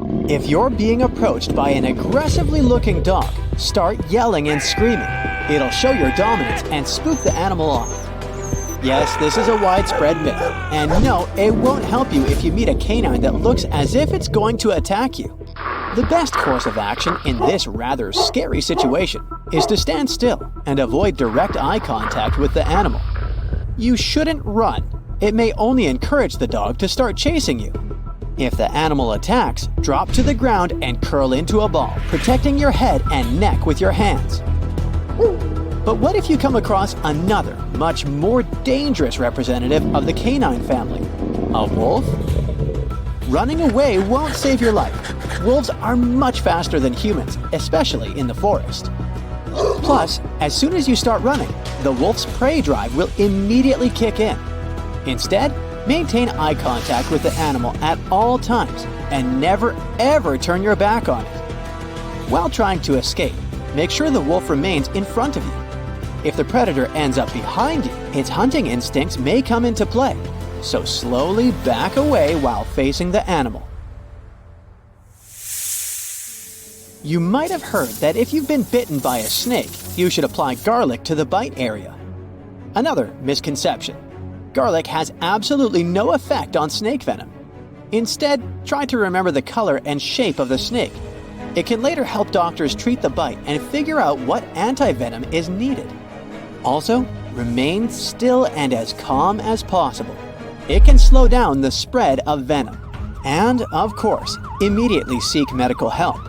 If you're being approached by an aggressively looking dog, start yelling and screaming. It'll show your dominance and spook the animal off. Yes, this is a widespread myth, and no, it won't help you if you meet a canine that looks as if it's going to attack you. The best course of action in this rather scary situation is to stand still and avoid direct eye contact with the animal. You shouldn't run. It may only encourage the dog to start chasing you. If the animal attacks, drop to the ground and curl into a ball, protecting your head and neck with your hands. But what if you come across another, much more dangerous representative of the canine family? A wolf? Running away won't save your life. Wolves are much faster than humans, especially in the forest. Plus, as soon as you start running, the wolf's prey drive will immediately kick in. Instead, maintain eye contact with the animal at all times and never ever turn your back on it. While trying to escape, make sure the wolf remains in front of you. If the predator ends up behind you, its hunting instincts may come into play, so slowly back away while facing the animal. You might have heard that if you've been bitten by a snake, you should apply garlic to the bite area. Another misconception. Garlic has absolutely no effect on snake venom. Instead, try to remember the color and shape of the snake. It can later help doctors treat the bite and figure out what anti-venom is needed. Also, remain still and as calm as possible. It can slow down the spread of venom. And, of course, immediately seek medical help.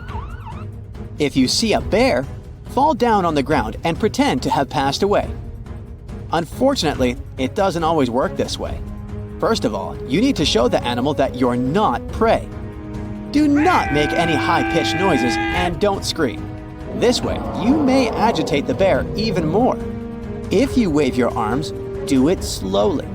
If you see a bear, fall down on the ground and pretend to have passed away. Unfortunately, it doesn't always work this way. First of all, you need to show the animal that you're not prey. Do not make any high-pitched noises and don't scream. This way, you may agitate the bear even more. If you wave your arms, do it slowly.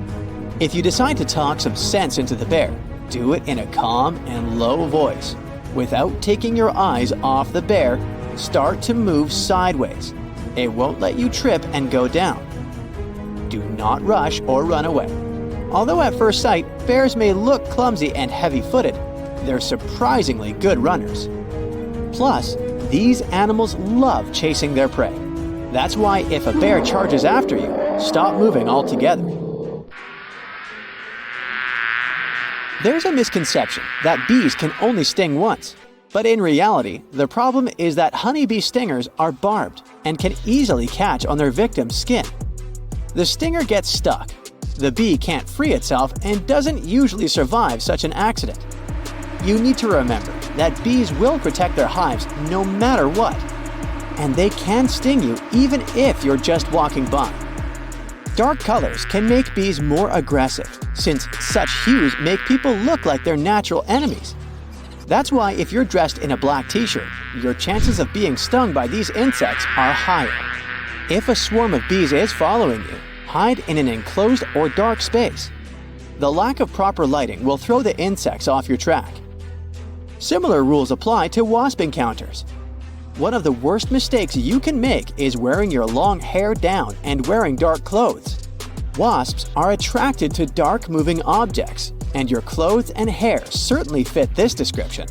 If you decide to talk some sense into the bear, do it in a calm and low voice. Without taking your eyes off the bear, start to move sideways. It won't let you trip and go down. Do not rush or run away. Although at first sight, bears may look clumsy and heavy-footed, they're surprisingly good runners. Plus, these animals love chasing their prey. That's why if a bear charges after you, stop moving altogether. There's a misconception that bees can only sting once. But in reality, the problem is that honeybee stingers are barbed and can easily catch on their victim's skin. The stinger gets stuck. The bee can't free itself and doesn't usually survive such an accident. You need to remember that bees will protect their hives no matter what. And they can sting you even if you're just walking by. Dark colors can make bees more aggressive, since such hues make people look like their natural enemies. That's why if you're dressed in a black t-shirt, your chances of being stung by these insects are higher. If a swarm of bees is following you, hide in an enclosed or dark space. The lack of proper lighting will throw the insects off your track. Similar rules apply to wasp encounters. One of the worst mistakes you can make is wearing your long hair down and wearing dark clothes. Wasps are attracted to dark moving objects, and your clothes and hair certainly fit this description.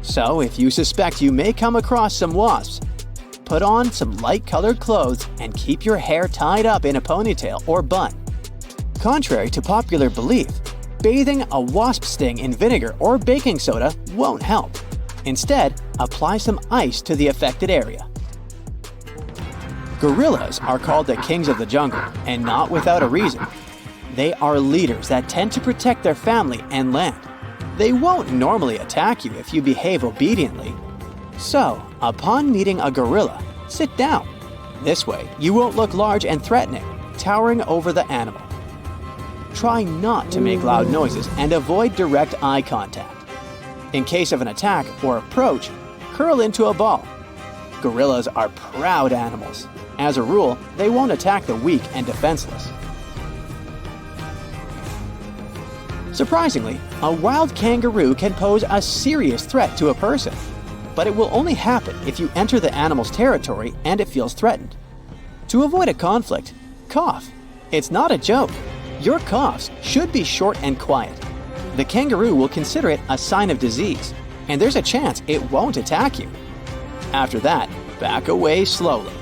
So if you suspect you may come across some wasps, put on some light-colored clothes and keep your hair tied up in a ponytail or bun. Contrary to popular belief, bathing a wasp sting in vinegar or baking soda won't help. Instead, apply some ice to the affected area. Gorillas are called the kings of the jungle, and not without a reason. They are leaders that tend to protect their family and land. They won't normally attack you if you behave obediently. So, upon meeting a gorilla, sit down. This way, you won't look large and threatening, towering over the animal. Try not to make loud noises and avoid direct eye contact. In case of an attack or approach, curl into a ball. Gorillas are proud animals. As a rule, they won't attack the weak and defenseless. Surprisingly, a wild kangaroo can pose a serious threat to a person. But it will only happen if you enter the animal's territory and it feels threatened. To avoid a conflict, cough. It's not a joke. Your coughs should be short and quiet. The kangaroo will consider it a sign of disease, and there's a chance it won't attack you. After that, back away slowly.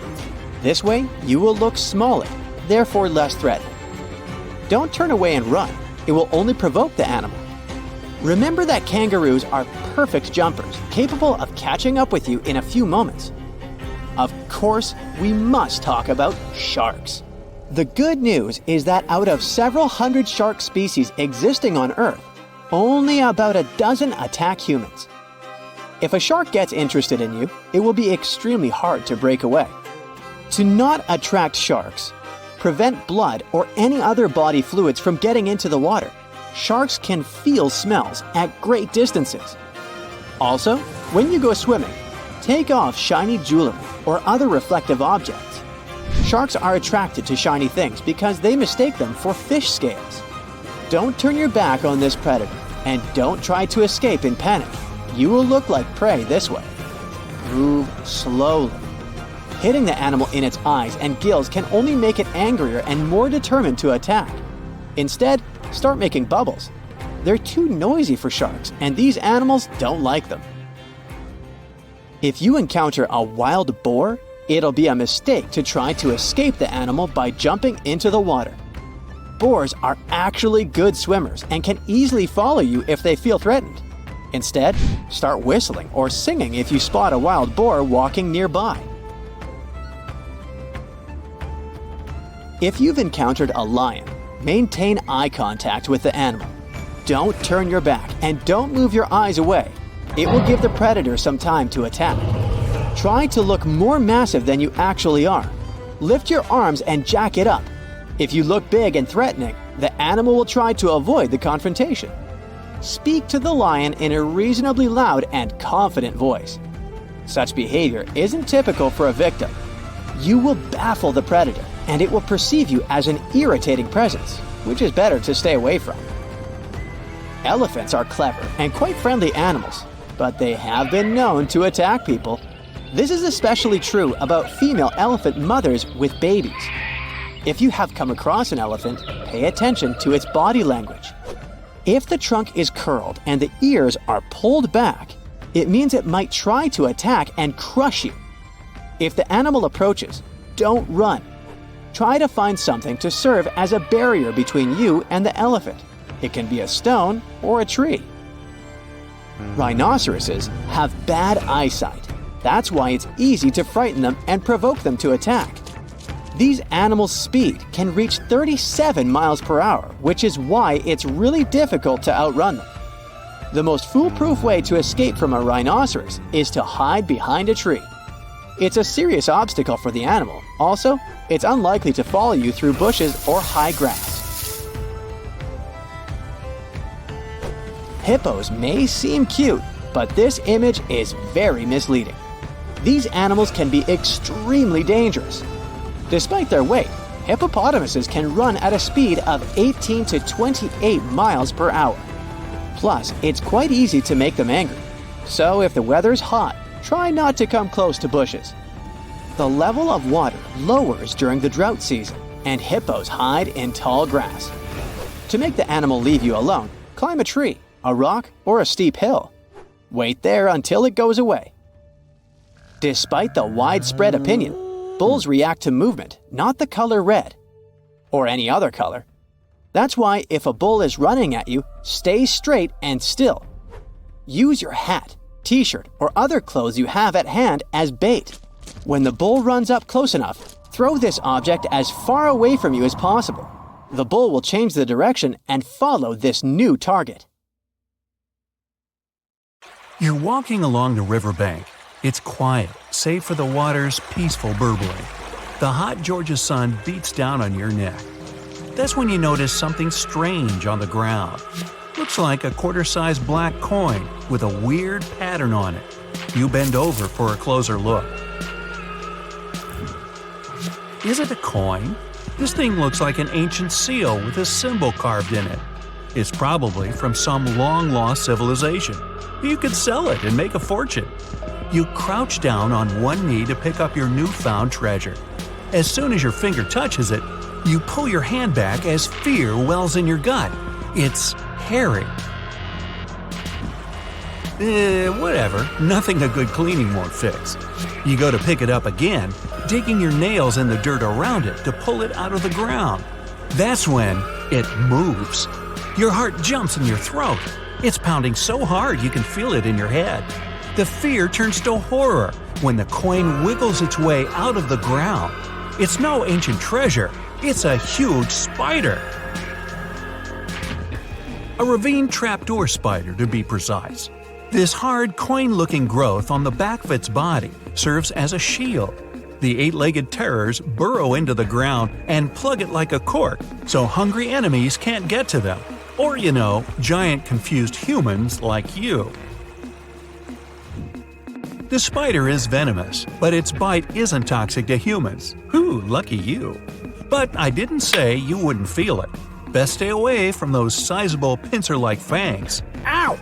This way, you will look smaller, therefore less threatening. Don't turn away and run. It will only provoke the animal. Remember that kangaroos are perfect jumpers, capable of catching up with you in a few moments. Of course, we must talk about sharks. The good news is that out of several hundred shark species existing on Earth, only about a dozen attack humans. If a shark gets interested in you, it will be extremely hard to break away. To not attract sharks, prevent blood or any other body fluids from getting into the water, sharks can feel smells at great distances. Also, when you go swimming, take off shiny jewelry or other reflective objects. Sharks are attracted to shiny things because they mistake them for fish scales. Don't turn your back on this predator and don't try to escape in panic. You will look like prey this way. Move slowly. Hitting the animal in its eyes and gills can only make it angrier and more determined to attack. Instead, start making bubbles. They're too noisy for sharks, and these animals don't like them. If you encounter a wild boar, it'll be a mistake to try to escape the animal by jumping into the water. Boars are actually good swimmers and can easily follow you if they feel threatened. Instead, start whistling or singing if you spot a wild boar walking nearby. If you've encountered a lion, maintain eye contact with the animal. Don't turn your back and don't move your eyes away. It will give the predator some time to attack. Try to look more massive than you actually are. Lift your arms and jack it up. If you look big and threatening, the animal will try to avoid the confrontation. Speak to the lion in a reasonably loud and confident voice. Such behavior isn't typical for a victim. You will baffle the predator, and it will perceive you as an irritating presence, which is better to stay away from. Elephants are clever and quite friendly animals, but they have been known to attack people. This is especially true about female elephant mothers with babies. If you have come across an elephant, pay attention to its body language. If the trunk is curled and the ears are pulled back, it means it might try to attack and crush you. If the animal approaches, don't run. Try to find something to serve as a barrier between you and the elephant. It can be a stone or a tree. Rhinoceroses have bad eyesight. That's why it's easy to frighten them and provoke them to attack. These animals' speed can reach 37 miles per hour, which is why it's really difficult to outrun them. The most foolproof way to escape from a rhinoceros is to hide behind a tree. It's a serious obstacle for the animal. Also, it's unlikely to follow you through bushes or high grass. Hippos may seem cute, but this image is very misleading. These animals can be extremely dangerous. Despite their weight, hippopotamuses can run at a speed of 18 to 28 miles per hour. Plus, it's quite easy to make them angry. So if the weather's hot, try not to come close to bushes. The level of water lowers during the drought season, and hippos hide in tall grass. To make the animal leave you alone, climb a tree, a rock, or a steep hill. Wait there until it goes away. Despite the widespread opinion, bulls react to movement, not the color red, or any other color. That's why if a bull is running at you, stay straight and still. Use your hat, t-shirt, or other clothes you have at hand as bait. When the bull runs up close enough, throw this object as far away from you as possible. The bull will change the direction and follow this new target. You're walking along the riverbank. It's quiet, save for the water's peaceful burbling. The hot Georgia sun beats down on your neck. That's when you notice something strange on the ground. Looks like a quarter-sized black coin with a weird pattern on it. You bend over for a closer look. Is it a coin? This thing looks like an ancient seal with a symbol carved in it. It's probably from some long-lost civilization. You could sell it and make a fortune. You crouch down on one knee to pick up your newfound treasure. As soon as your finger touches it, you pull your hand back as fear wells in your gut. It's hairy. Whatever, nothing a good cleaning won't fix. You go to pick it up again, digging your nails in the dirt around it to pull it out of the ground. That's when it moves. Your heart jumps in your throat. It's pounding so hard you can feel it in your head. The fear turns to horror when the coin wiggles its way out of the ground. It's no ancient treasure, it's a huge spider. A ravine trapdoor spider, to be precise. This hard, coin-looking growth on the back of its body serves as a shield. The eight-legged terrors burrow into the ground and plug it like a cork, so hungry enemies can't get to them. Or, giant confused humans like you. The spider is venomous, but its bite isn't toxic to humans. Whew, lucky you. But I didn't say you wouldn't feel it. Best stay away from those sizable pincer-like fangs. Ow!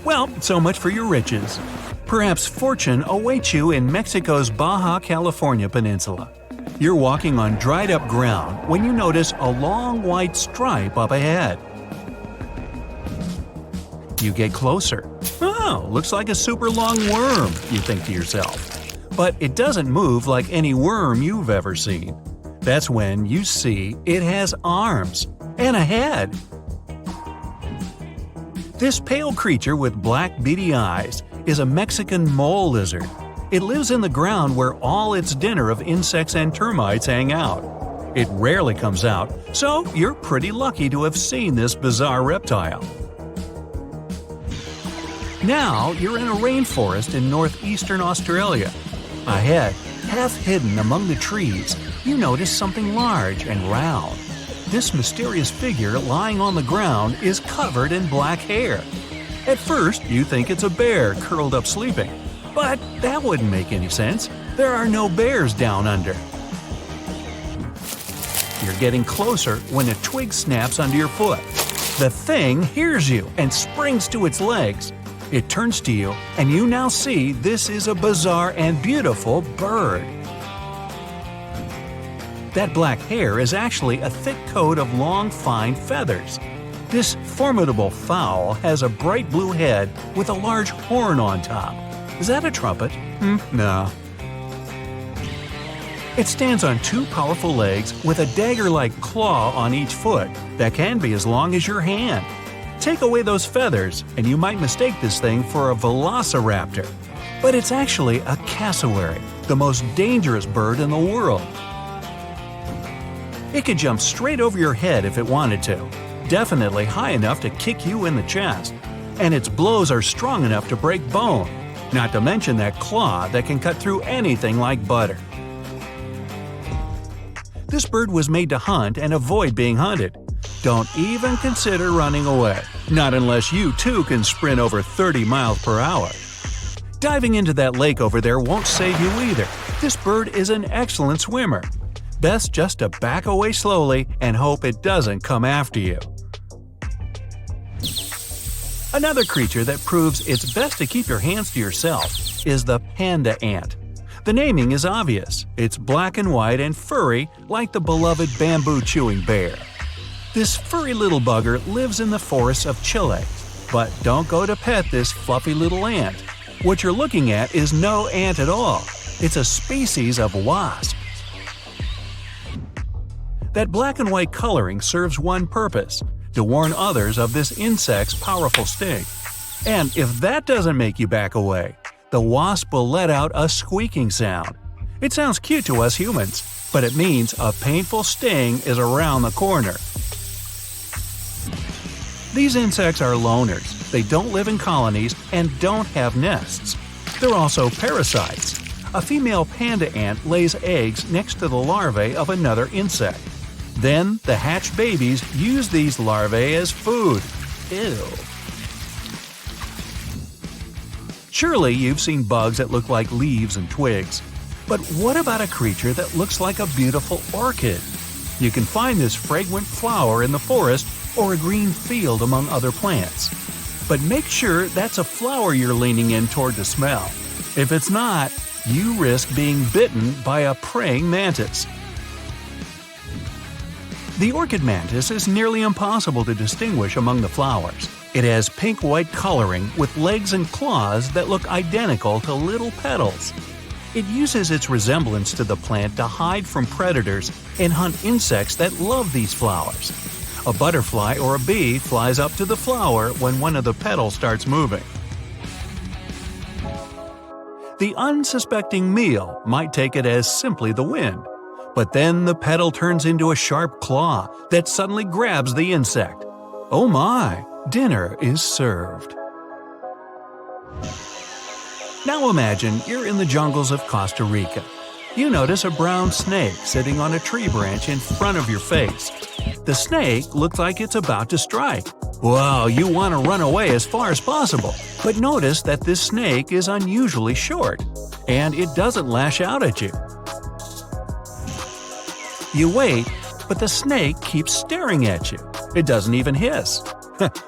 Well, so much for your riches. Perhaps fortune awaits you in Mexico's Baja California peninsula. You're walking on dried-up ground when you notice a long white stripe up ahead. You get closer. Oh, looks like a super long worm, you think to yourself. But it doesn't move like any worm you've ever seen. That's when you see it has arms and a head. This pale creature with black beady eyes is a Mexican mole lizard. It lives in the ground where all its dinner of insects and termites hang out. It rarely comes out, so you're pretty lucky to have seen this bizarre reptile. Now you're in a rainforest in northeastern Australia. Ahead, half hidden among the trees, you notice something large and round. This mysterious figure lying on the ground is covered in black hair. At first, you think it's a bear curled up sleeping. But that wouldn't make any sense. There are no bears down under. You're getting closer when a twig snaps under your foot. The thing hears you and springs to its legs. It turns to you, and you now see this is a bizarre and beautiful bird. That black hair is actually a thick coat of long, fine feathers. This formidable fowl has a bright blue head with a large horn on top. Is that a trumpet? No. It stands on two powerful legs with a dagger-like claw on each foot that can be as long as your hand. Take away those feathers, and you might mistake this thing for a velociraptor. But it's actually a cassowary, the most dangerous bird in the world. It could jump straight over your head if it wanted to, definitely high enough to kick you in the chest. And its blows are strong enough to break bone, not to mention that claw that can cut through anything like butter. This bird was made to hunt and avoid being hunted. Don't even consider running away, not unless you too can sprint over 30 miles per hour. Diving into that lake over there won't save you either. This bird is an excellent swimmer. Best just to back away slowly and hope it doesn't come after you. Another creature that proves it's best to keep your hands to yourself is the panda ant. The naming is obvious. It's black and white and furry like the beloved bamboo-chewing bear. This furry little bugger lives in the forests of Chile. But don't go to pet this fluffy little ant. What you're looking at is no ant at all. It's a species of wasp. That black and white coloring serves one purpose – to warn others of this insect's powerful sting. And if that doesn't make you back away, the wasp will let out a squeaking sound. It sounds cute to us humans, but it means a painful sting is around the corner. These insects are loners. They don't live in colonies and don't have nests. They're also parasites. A female panda ant lays eggs next to the larvae of another insect. Then, the hatched babies use these larvae as food. Ew. Surely you've seen bugs that look like leaves and twigs. But what about a creature that looks like a beautiful orchid? You can find this fragrant flower in the forest or a green field among other plants. But make sure that's a flower you're leaning in toward to smell. If it's not, you risk being bitten by a praying mantis. The orchid mantis is nearly impossible to distinguish among the flowers. It has pink-white coloring with legs and claws that look identical to little petals. It uses its resemblance to the plant to hide from predators and hunt insects that love these flowers. A butterfly or a bee flies up to the flower when one of the petals starts moving. The unsuspecting meal might take it as simply the wind, but then the petal turns into a sharp claw that suddenly grabs the insect. Oh my! Dinner is served. Now imagine you're in the jungles of Costa Rica. You notice a brown snake sitting on a tree branch in front of your face. The snake looks like it's about to strike. Wow, you want to run away as far as possible, but notice that this snake is unusually short, and it doesn't lash out at you. You wait, but the snake keeps staring at you. It doesn't even hiss.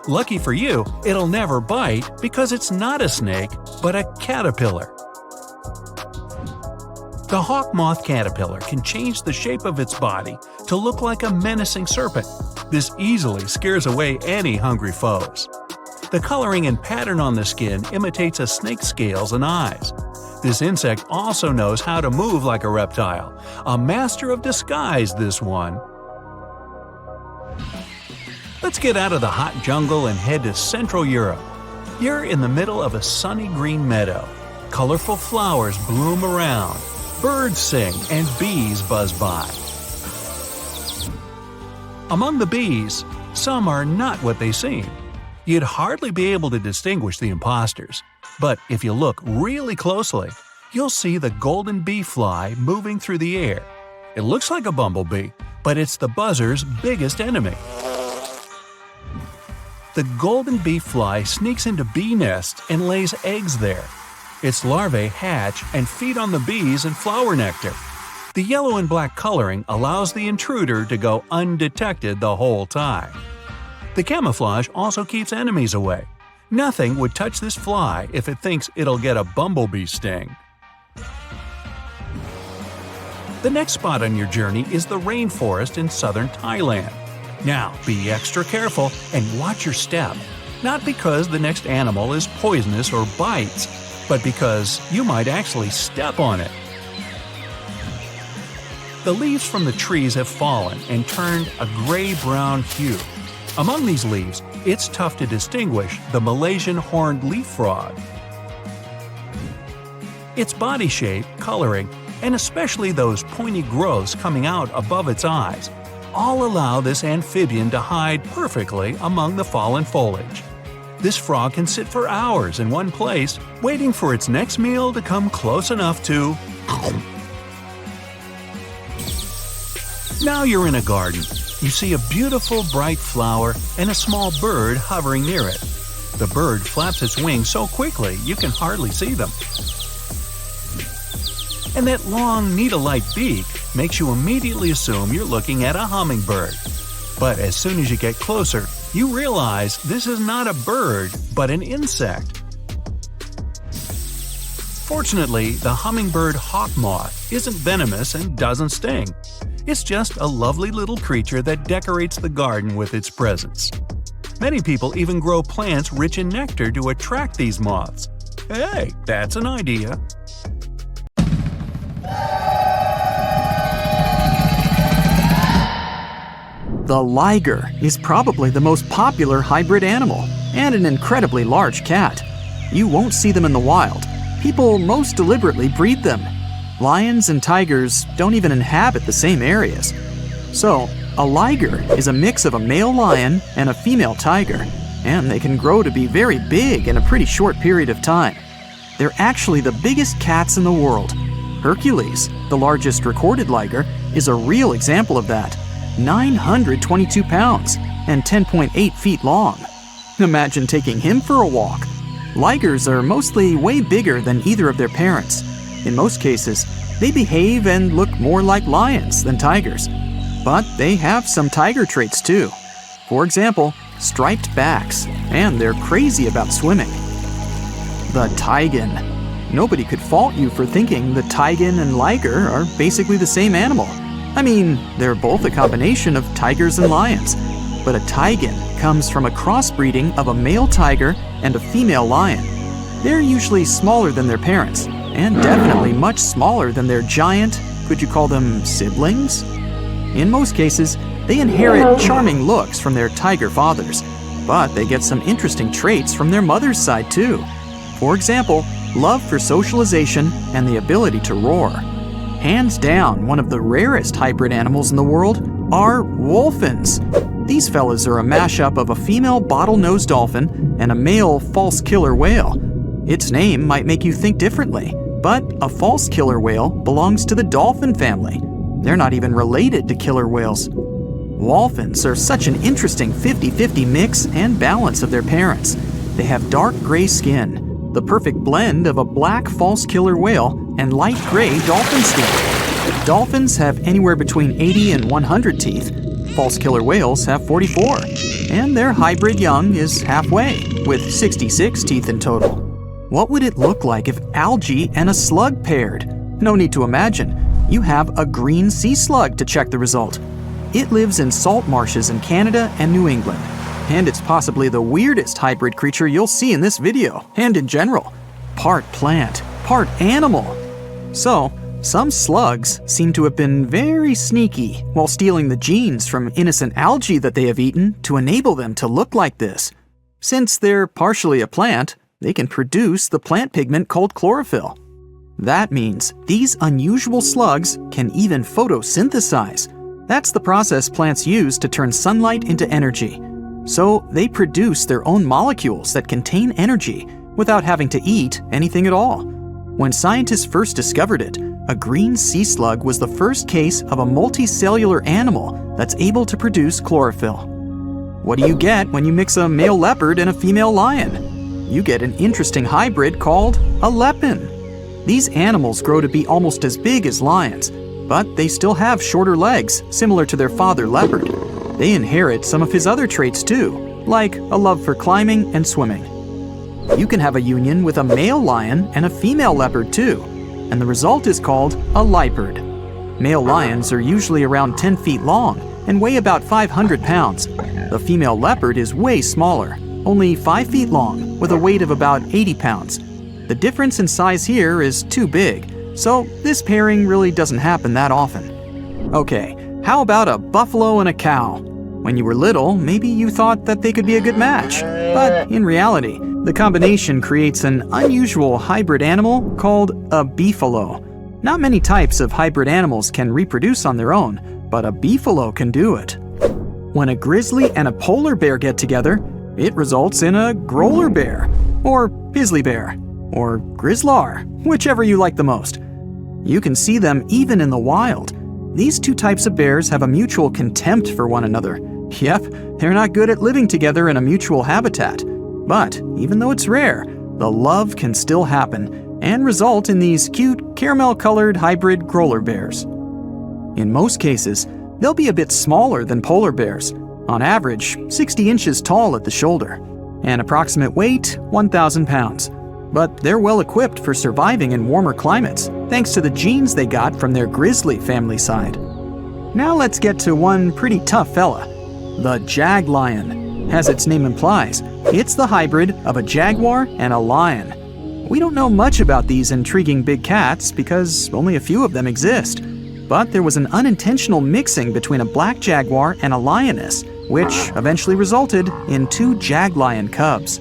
Lucky for you, it'll never bite because it's not a snake, but a caterpillar. The hawk moth caterpillar can change the shape of its body to look like a menacing serpent. This easily scares away any hungry foes. The coloring and pattern on the skin imitates a snake's scales and eyes. This insect also knows how to move like a reptile. A master of disguise, this one. Let's get out of the hot jungle and head to Central Europe. You're in the middle of a sunny green meadow. Colorful flowers bloom around. Birds sing and bees buzz by. Among the bees, some are not what they seem. You'd hardly be able to distinguish the imposters. But if you look really closely, you'll see the golden bee fly moving through the air. It looks like a bumblebee, but it's the buzzer's biggest enemy. The golden bee fly sneaks into bee nests and lays eggs there. Its larvae hatch and feed on the bees and flower nectar. The yellow and black coloring allows the intruder to go undetected the whole time. The camouflage also keeps enemies away. Nothing would touch this fly if it thinks it'll get a bumblebee sting. The next spot on your journey is the rainforest in southern Thailand. Now, be extra careful and watch your step. Not because the next animal is poisonous or bites, but because you might actually step on it. The leaves from the trees have fallen and turned a gray-brown hue. Among these leaves, it's tough to distinguish the Malaysian horned leaf frog. Its body shape, coloring, and especially those pointy growths coming out above its eyes all allow this amphibian to hide perfectly among the fallen foliage. This frog can sit for hours in one place, waiting for its next meal to come close enough to… Now you're in a garden. You see a beautiful bright flower and a small bird hovering near it. The bird flaps its wings so quickly you can hardly see them. And that long needle-like beak makes you immediately assume you're looking at a hummingbird. But as soon as you get closer, you realize this is not a bird, but an insect. Fortunately, the hummingbird hawk moth isn't venomous and doesn't sting. It's just a lovely little creature that decorates the garden with its presence. Many people even grow plants rich in nectar to attract these moths. Hey, that's an idea. The liger is probably the most popular hybrid animal and an incredibly large cat. You won't see them in the wild. People most deliberately breed them. Lions and tigers don't even inhabit the same areas. So, a liger is a mix of a male lion and a female tiger, and they can grow to be very big in a pretty short period of time. They're actually the biggest cats in the world. Hercules, the largest recorded liger, is a real example of that. 922 pounds and 10.8 feet long. Imagine taking him for a walk. Ligers are mostly way bigger than either of their parents. In most cases, they behave and look more like lions than tigers. But they have some tiger traits too. For example, striped backs, and they're crazy about swimming. The taigen. Nobody could fault you for thinking the taigen and liger are basically the same animal. I mean, they're both a combination of tigers and lions, but a taigen comes from a crossbreeding of a male tiger and a female lion. They're usually smaller than their parents, and definitely much smaller than their giant, could you call them siblings? In most cases, they inherit charming looks from their tiger fathers, but they get some interesting traits from their mother's side too. For example, love for socialization and the ability to roar. Hands down, one of the rarest hybrid animals in the world are wolfins. These fellas are a mashup of a female bottlenose dolphin and a male false killer whale. Its name might make you think differently, but a false killer whale belongs to the dolphin family. They're not even related to killer whales. Wolfins are such an interesting 50-50 mix and balance of their parents. They have dark gray skin, the perfect blend of a black false killer whale and light gray dolphin skin. Dolphins have anywhere between 80 and 100 teeth. False killer whales have 44. And their hybrid young is halfway, with 66 teeth in total. What would it look like if algae and a slug paired? No need to imagine. You have a green sea slug to check the result. It lives in salt marshes in Canada and New England. And it's possibly the weirdest hybrid creature you'll see in this video, and in general. Part plant, part animal. So, some slugs seem to have been very sneaky while stealing the genes from innocent algae that they have eaten to enable them to look like this. Since they're partially a plant, they can produce the plant pigment called chlorophyll. That means these unusual slugs can even photosynthesize. That's the process plants use to turn sunlight into energy. So they produce their own molecules that contain energy without having to eat anything at all. When scientists first discovered it, a green sea slug was the first case of a multicellular animal that's able to produce chlorophyll. What do you get when you mix a male leopard and a female lion? You get an interesting hybrid called a lepin. These animals grow to be almost as big as lions, but they still have shorter legs, similar to their father leopard. They inherit some of his other traits too, like a love for climbing and swimming. You can have a union with a male lion and a female leopard too, and the result is called a leopard. Male lions are usually around 10 feet long and weigh about 500 pounds. The female leopard is way smaller, only 5 feet long, with a weight of about 80 pounds. The difference in size here is too big, so this pairing really doesn't happen that often. Okay, how about a buffalo and a cow? When you were little, maybe you thought that they could be a good match, but in reality, the combination creates an unusual hybrid animal called a beefalo. Not many types of hybrid animals can reproduce on their own, but a beefalo can do it. When a grizzly and a polar bear get together, it results in a growler bear, or grizzly bear, or grizzlar, whichever you like the most. You can see them even in the wild. These two types of bears have a mutual contempt for one another. Yep, they're not good at living together in a mutual habitat. But even though it's rare, the love can still happen and result in these cute caramel-colored hybrid growler bears. In most cases, they'll be a bit smaller than polar bears, on average 60 inches tall at the shoulder, and approximate weight 1,000 pounds. But they're well equipped for surviving in warmer climates, thanks to the genes they got from their grizzly family side. Now let's get to one pretty tough fella, the jag lion. As its name implies, it's the hybrid of a jaguar and a lion. We don't know much about these intriguing big cats because only a few of them exist. But there was an unintentional mixing between a black jaguar and a lioness, which eventually resulted in 2 jag lion cubs.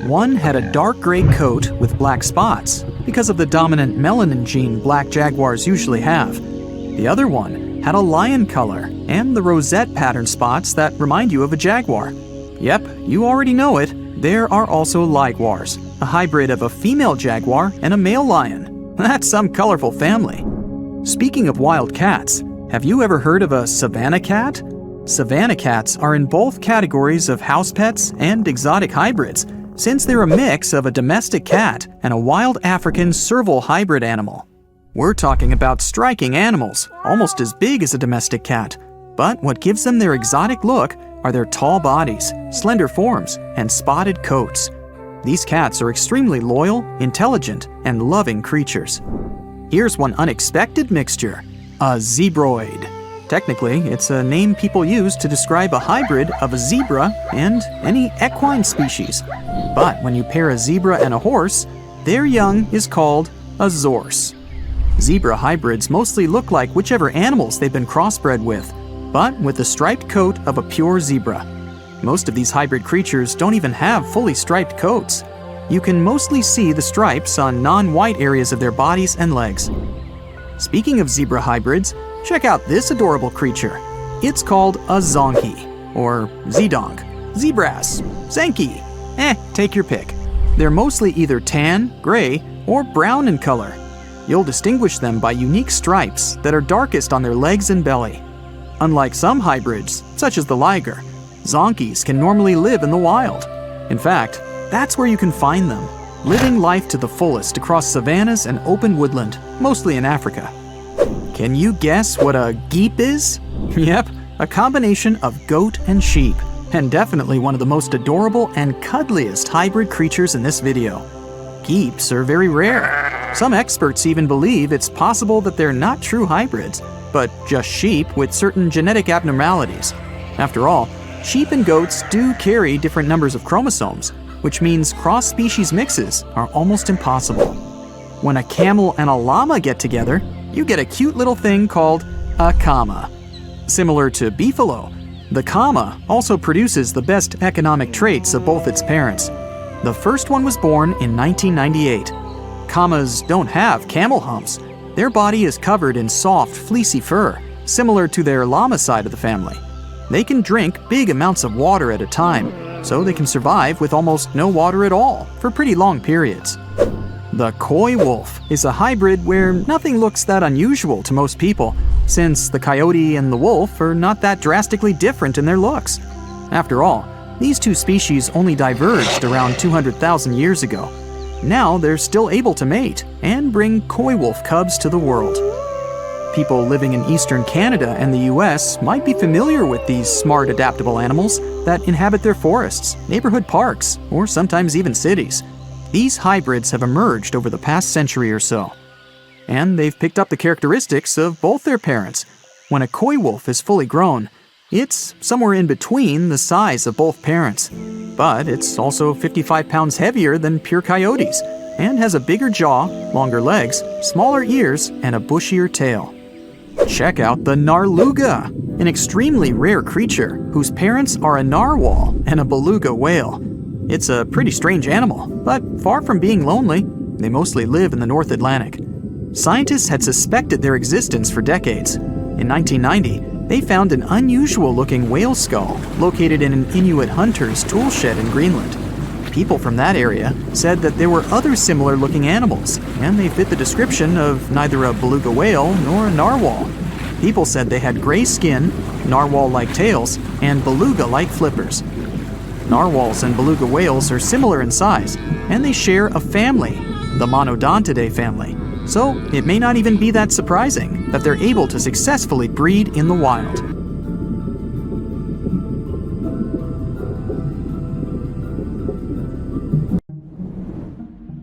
One had a dark gray coat with black spots because of the dominant melanin gene black jaguars usually have. The other one had a lion color and the rosette pattern spots that remind you of a jaguar. Yep, you already know it. There are also liguars, a hybrid of a female jaguar and a male lion. That's some colorful family. Speaking of wild cats, have you ever heard of a savanna cat? Savanna cats are in both categories of house pets and exotic hybrids, since they're a mix of a domestic cat and a wild African serval hybrid animal. We're talking about striking animals, almost as big as a domestic cat. But what gives them their exotic look are their tall bodies, slender forms, and spotted coats. These cats are extremely loyal, intelligent, and loving creatures. Here's one unexpected mixture, a zebroid. Technically, it's a name people use to describe a hybrid of a zebra and any equine species. But when you pair a zebra and a horse, their young is called a zorse. Zebra hybrids mostly look like whichever animals they've been crossbred with, but with the striped coat of a pure zebra. Most of these hybrid creatures don't even have fully striped coats. You can mostly see the stripes on non-white areas of their bodies and legs. Speaking of zebra hybrids, check out this adorable creature. It's called a zonkey, or zedonk, zebras, zenki. Take your pick. They're mostly either tan, gray, or brown in color. You'll distinguish them by unique stripes that are darkest on their legs and belly. Unlike some hybrids, such as the liger, zonkies can normally live in the wild. In fact, that's where you can find them, living life to the fullest across savannas and open woodland, mostly in Africa. Can you guess what a geep is? Yep, a combination of goat and sheep, and definitely one of the most adorable and cuddliest hybrid creatures in this video. Geeps are very rare. Some experts even believe it's possible that they're not true hybrids, but just sheep with certain genetic abnormalities. After all, sheep and goats do carry different numbers of chromosomes, which means cross-species mixes are almost impossible. When a camel and a llama get together, you get a cute little thing called a kama. Similar to beefalo, the kama also produces the best economic traits of both its parents. The first one was born in 1998. Kamas don't have camel humps. Their body is covered in soft, fleecy fur, similar to their llama side of the family. They can drink big amounts of water at a time, so they can survive with almost no water at all for pretty long periods. The coy wolf is a hybrid where nothing looks that unusual to most people, since the coyote and the wolf are not that drastically different in their looks. After all, these two species only diverged around 200,000 years ago. Now they're still able to mate and bring coy wolf cubs to the world. People living in eastern Canada and the US might be familiar with these smart, adaptable animals that inhabit their forests, neighborhood parks, or sometimes even cities. These hybrids have emerged over the past century or so, and they've picked up the characteristics of both their parents. When a coy wolf is fully grown, it's somewhere in between the size of both parents, but it's also 55 pounds heavier than pure coyotes and has a bigger jaw, longer legs, smaller ears, and a bushier tail. Check out the narluga, an extremely rare creature whose parents are a narwhal and a beluga whale. It's a pretty strange animal, but far from being lonely, they mostly live in the North Atlantic. Scientists had suspected their existence for decades. In 1990, they found an unusual-looking whale skull located in an Inuit hunter's tool shed in Greenland. People from that area said that there were other similar-looking animals, and they fit the description of neither a beluga whale nor a narwhal. People said they had gray skin, narwhal-like tails, and beluga-like flippers. Narwhals and beluga whales are similar in size, and they share a family, the Monodontidae family. So it may not even be that surprising that they're able to successfully breed in the wild.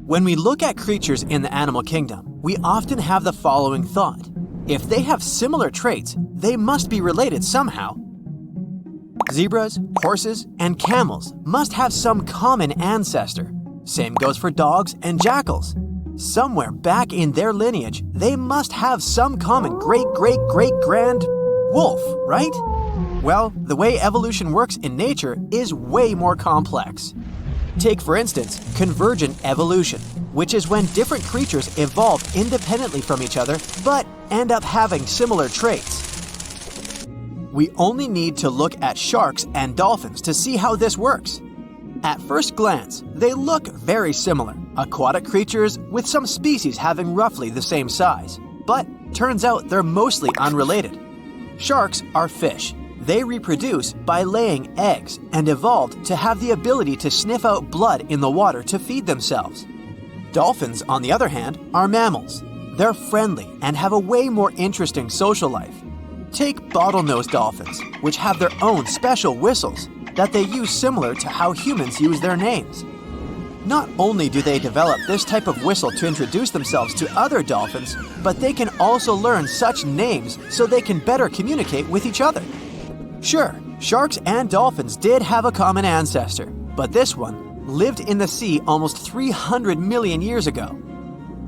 When we look at creatures in the animal kingdom, we often have the following thought. If they have similar traits, they must be related somehow. Zebras, horses, and camels must have some common ancestor. Same goes for dogs and jackals. Somewhere back in their lineage, they must have some common great-great-great-grand wolf, right? Well, the way evolution works in nature is way more complex. Take, for instance, convergent evolution, which is when different creatures evolve independently from each other but end up having similar traits. We only need to look at sharks and dolphins to see how this works. At first glance, they look very similar, aquatic creatures with some species having roughly the same size. But turns out they're mostly unrelated. Sharks are fish. They reproduce by laying eggs and evolved to have the ability to sniff out blood in the water to feed themselves. Dolphins, on the other hand, are mammals. They're friendly and have a way more interesting social life. Take bottlenose dolphins, which have their own special whistles that they use similar to how humans use their names. Not only do they develop this type of whistle to introduce themselves to other dolphins, but they can also learn such names so they can better communicate with each other. Sure, sharks and dolphins did have a common ancestor, but this one lived in the sea almost 300 million years ago.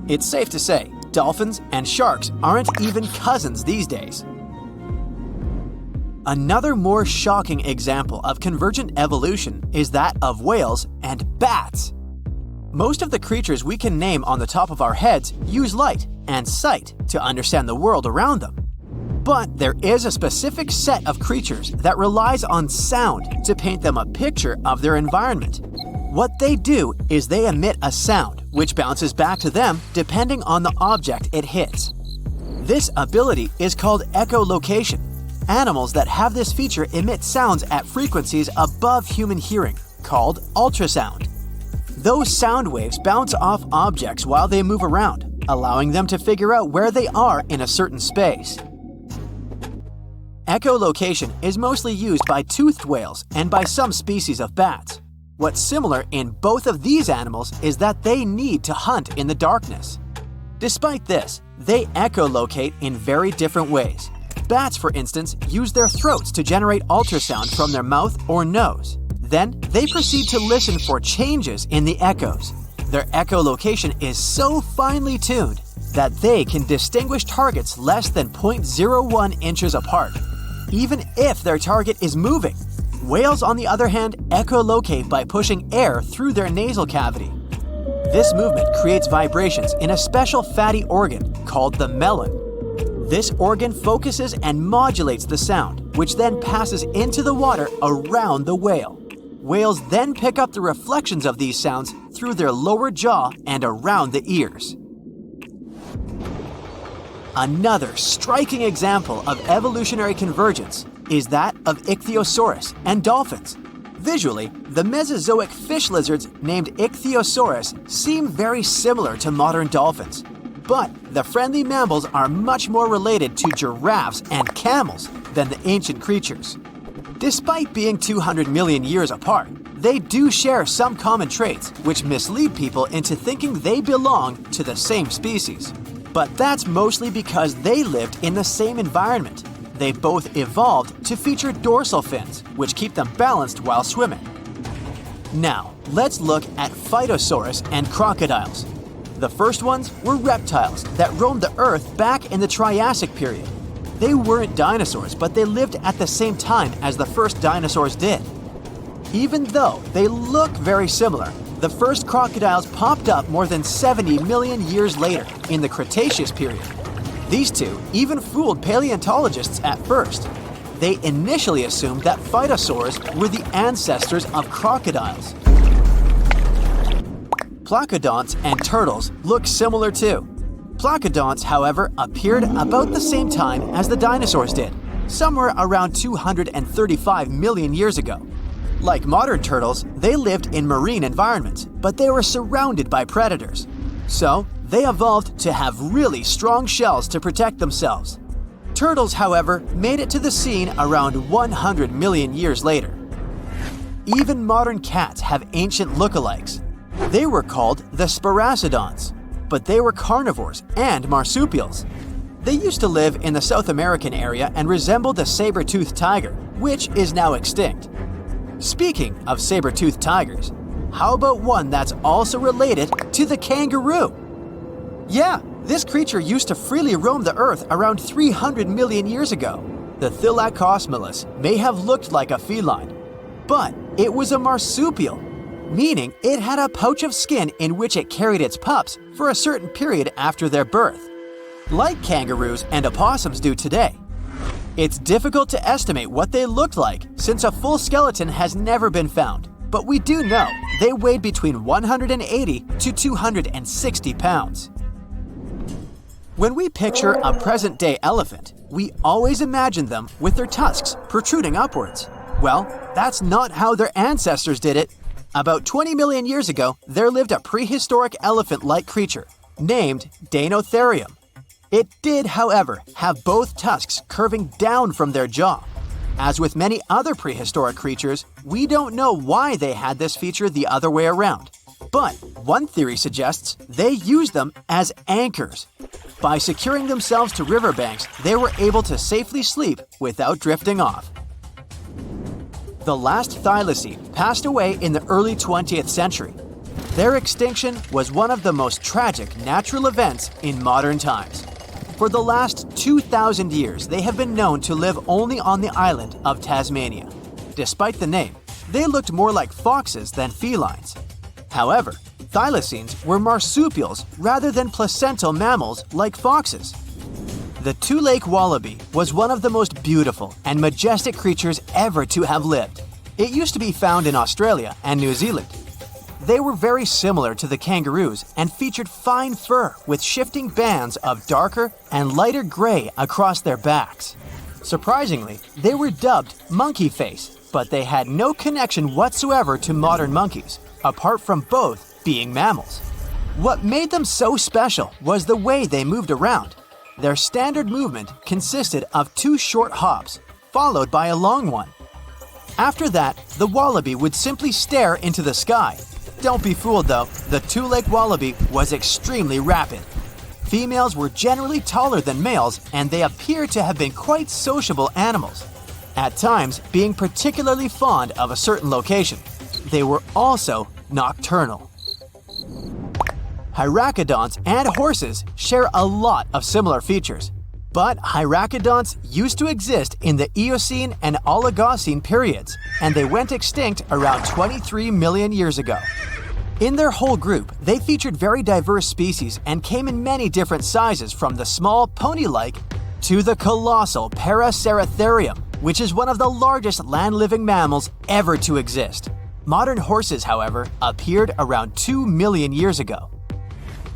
It's safe to say, dolphins and sharks aren't even cousins these days. Another more shocking example of convergent evolution is that of whales and bats. Most of the creatures we can name on the top of our heads use light and sight to understand the world around them. But there is a specific set of creatures that relies on sound to paint them a picture of their environment. What they do is they emit a sound which bounces back to them depending on the object it hits. This ability is called echolocation. Animals that have this feature emit sounds at frequencies above human hearing, called ultrasound. Those sound waves bounce off objects while they move around, allowing them to figure out where they are in a certain space. Echolocation is mostly used by toothed whales and by some species of bats. What's similar in both of these animals is that they need to hunt in the darkness. Despite this, they echolocate in very different ways. Bats, for instance, use their throats to generate ultrasound from their mouth or nose. Then, they proceed to listen for changes in the echoes. Their echolocation is so finely tuned that they can distinguish targets less than 0.01 inches apart, even if their target is moving. Whales, on the other hand, echolocate by pushing air through their nasal cavity. This movement creates vibrations in a special fatty organ called the melon. This organ focuses and modulates the sound, which then passes into the water around the whale. Whales then pick up the reflections of these sounds through their lower jaw and around the ears. Another striking example of evolutionary convergence is that of ichthyosaurus and dolphins. Visually, the Mesozoic fish lizards named Ichthyosaurus seem very similar to modern dolphins. But the friendly mammals are much more related to giraffes and camels than the ancient creatures. Despite being 200 million years apart, they do share some common traits which mislead people into thinking they belong to the same species. But that's mostly because they lived in the same environment. They both evolved to feature dorsal fins, which keep them balanced while swimming. Now, let's look at Phytosaurus and crocodiles. The first ones were reptiles that roamed the Earth back in the Triassic period. They weren't dinosaurs, but they lived at the same time as the first dinosaurs did. Even though they look very similar, the first crocodiles popped up more than 70 million years later in the Cretaceous period. These two even fooled paleontologists at first. They initially assumed that phytosaurs were the ancestors of crocodiles. Placodonts and turtles look similar too. Placodonts, however, appeared about the same time as the dinosaurs did, somewhere around 235 million years ago. Like modern turtles, they lived in marine environments, but they were surrounded by predators. So, they evolved to have really strong shells to protect themselves. Turtles, however, made it to the scene around 100 million years later. Even modern cats have ancient lookalikes. They were called the Sparacidons, but they were carnivores and marsupials. They used to live in the South American area and resembled the saber-toothed tiger, which is now extinct. Speaking of saber-toothed tigers, how about one that's also related to the kangaroo? Yeah, this creature used to freely roam the Earth around 300 million years ago. The Thylacosmilus may have looked like a feline, but it was a marsupial, meaning it had a pouch of skin in which it carried its pups for a certain period after their birth, like kangaroos and opossums do today. It's difficult to estimate what they looked like since a full skeleton has never been found, but we do know they weighed between 180 to 260 pounds. When we picture a present-day elephant, we always imagine them with their tusks protruding upwards. Well, that's not how their ancestors did it. About 20 million years ago, there lived a prehistoric elephant-like creature named Deinotherium. It did, however, have both tusks curving down from their jaw. As with many other prehistoric creatures, we don't know why they had this feature the other way around. But one theory suggests they used them as anchors. By securing themselves to riverbanks, they were able to safely sleep without drifting off. The last thylacine passed away in the early 20th century. Their extinction was one of the most tragic natural events in modern times. For the last 2,000 years, they have been known to live only on the island of Tasmania. Despite the name, they looked more like foxes than felines. However, thylacines were marsupials rather than placental mammals like foxes. The two-lake wallaby was one of the most beautiful and majestic creatures ever to have lived. It used to be found in Australia and New Zealand. They were very similar to the kangaroos and featured fine fur with shifting bands of darker and lighter gray across their backs. Surprisingly, they were dubbed monkey face, but they had no connection whatsoever to modern monkeys, apart from both being mammals. What made them so special was the way they moved around. Their standard movement consisted of 2 short hops, followed by a long one. After that, the wallaby would simply stare into the sky. Don't be fooled though, the two-legged wallaby was extremely rapid. Females were generally taller than males, and they appear to have been quite sociable animals, at times being particularly fond of a certain location. They were also nocturnal. Hyracoodonts and horses share a lot of similar features, but hyracoodonts used to exist in the Eocene and Oligocene periods, and they went extinct around 23 million years ago. In their whole group, they featured very diverse species and came in many different sizes, from the small pony-like to the colossal Paraceratherium, which is one of the largest land-living mammals ever to exist. Modern horses, however, appeared around 2 million years ago.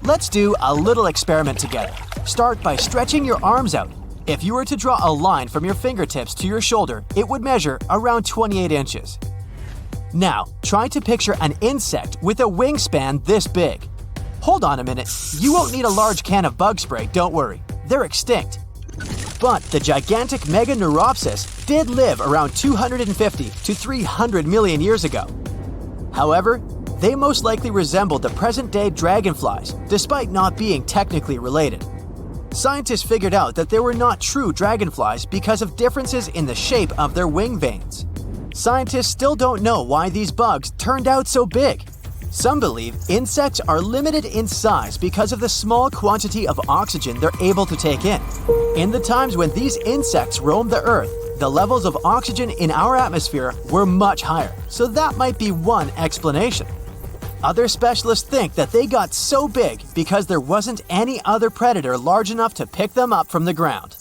Let's do a little experiment together. Start by stretching your arms out. If you were to draw a line from your fingertips to your shoulder, it would measure around 28 inches. Now, try to picture an insect with a wingspan this big. Hold on a minute, you won't need a large can of bug spray, don't worry. They're extinct. But the gigantic Meganeuropsis did live around 250 to 300 million years ago. However, they most likely resembled the present-day dragonflies, despite not being technically related. Scientists figured out that they were not true dragonflies because of differences in the shape of their wing veins. Scientists still don't know why these bugs turned out so big. Some believe insects are limited in size because of the small quantity of oxygen they're able to take in. In the times when these insects roamed the Earth, the levels of oxygen in our atmosphere were much higher, so that might be one explanation. Other specialists think that they got so big because there wasn't any other predator large enough to pick them up from the ground.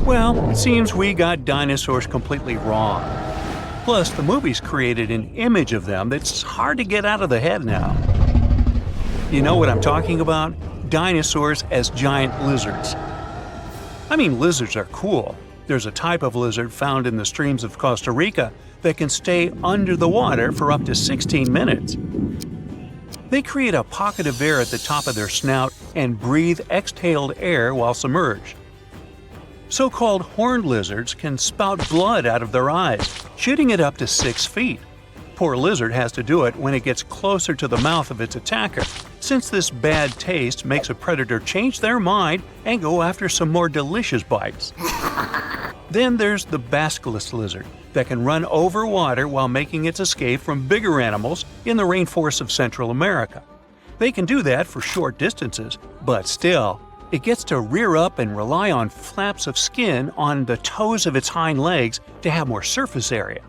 Well, it seems we got dinosaurs completely wrong. Plus, the movies created an image of them that's hard to get out of the head now. You know what I'm talking about? Dinosaurs as giant lizards. I mean, lizards are cool. There's a type of lizard found in the streams of Costa Rica that can stay under the water for up to 16 minutes. They create a pocket of air at the top of their snout and breathe exhaled air while submerged. So-called horned lizards can spout blood out of their eyes, shooting it up to 6 feet. Poor lizard has to do it when it gets closer to the mouth of its attacker, since this bad taste makes a predator change their mind and go after some more delicious bites. Then there's the basculus lizard that can run over water while making its escape from bigger animals in the rainforests of Central America. They can do that for short distances, but still, it gets to rear up and rely on flaps of skin on the toes of its hind legs to have more surface area.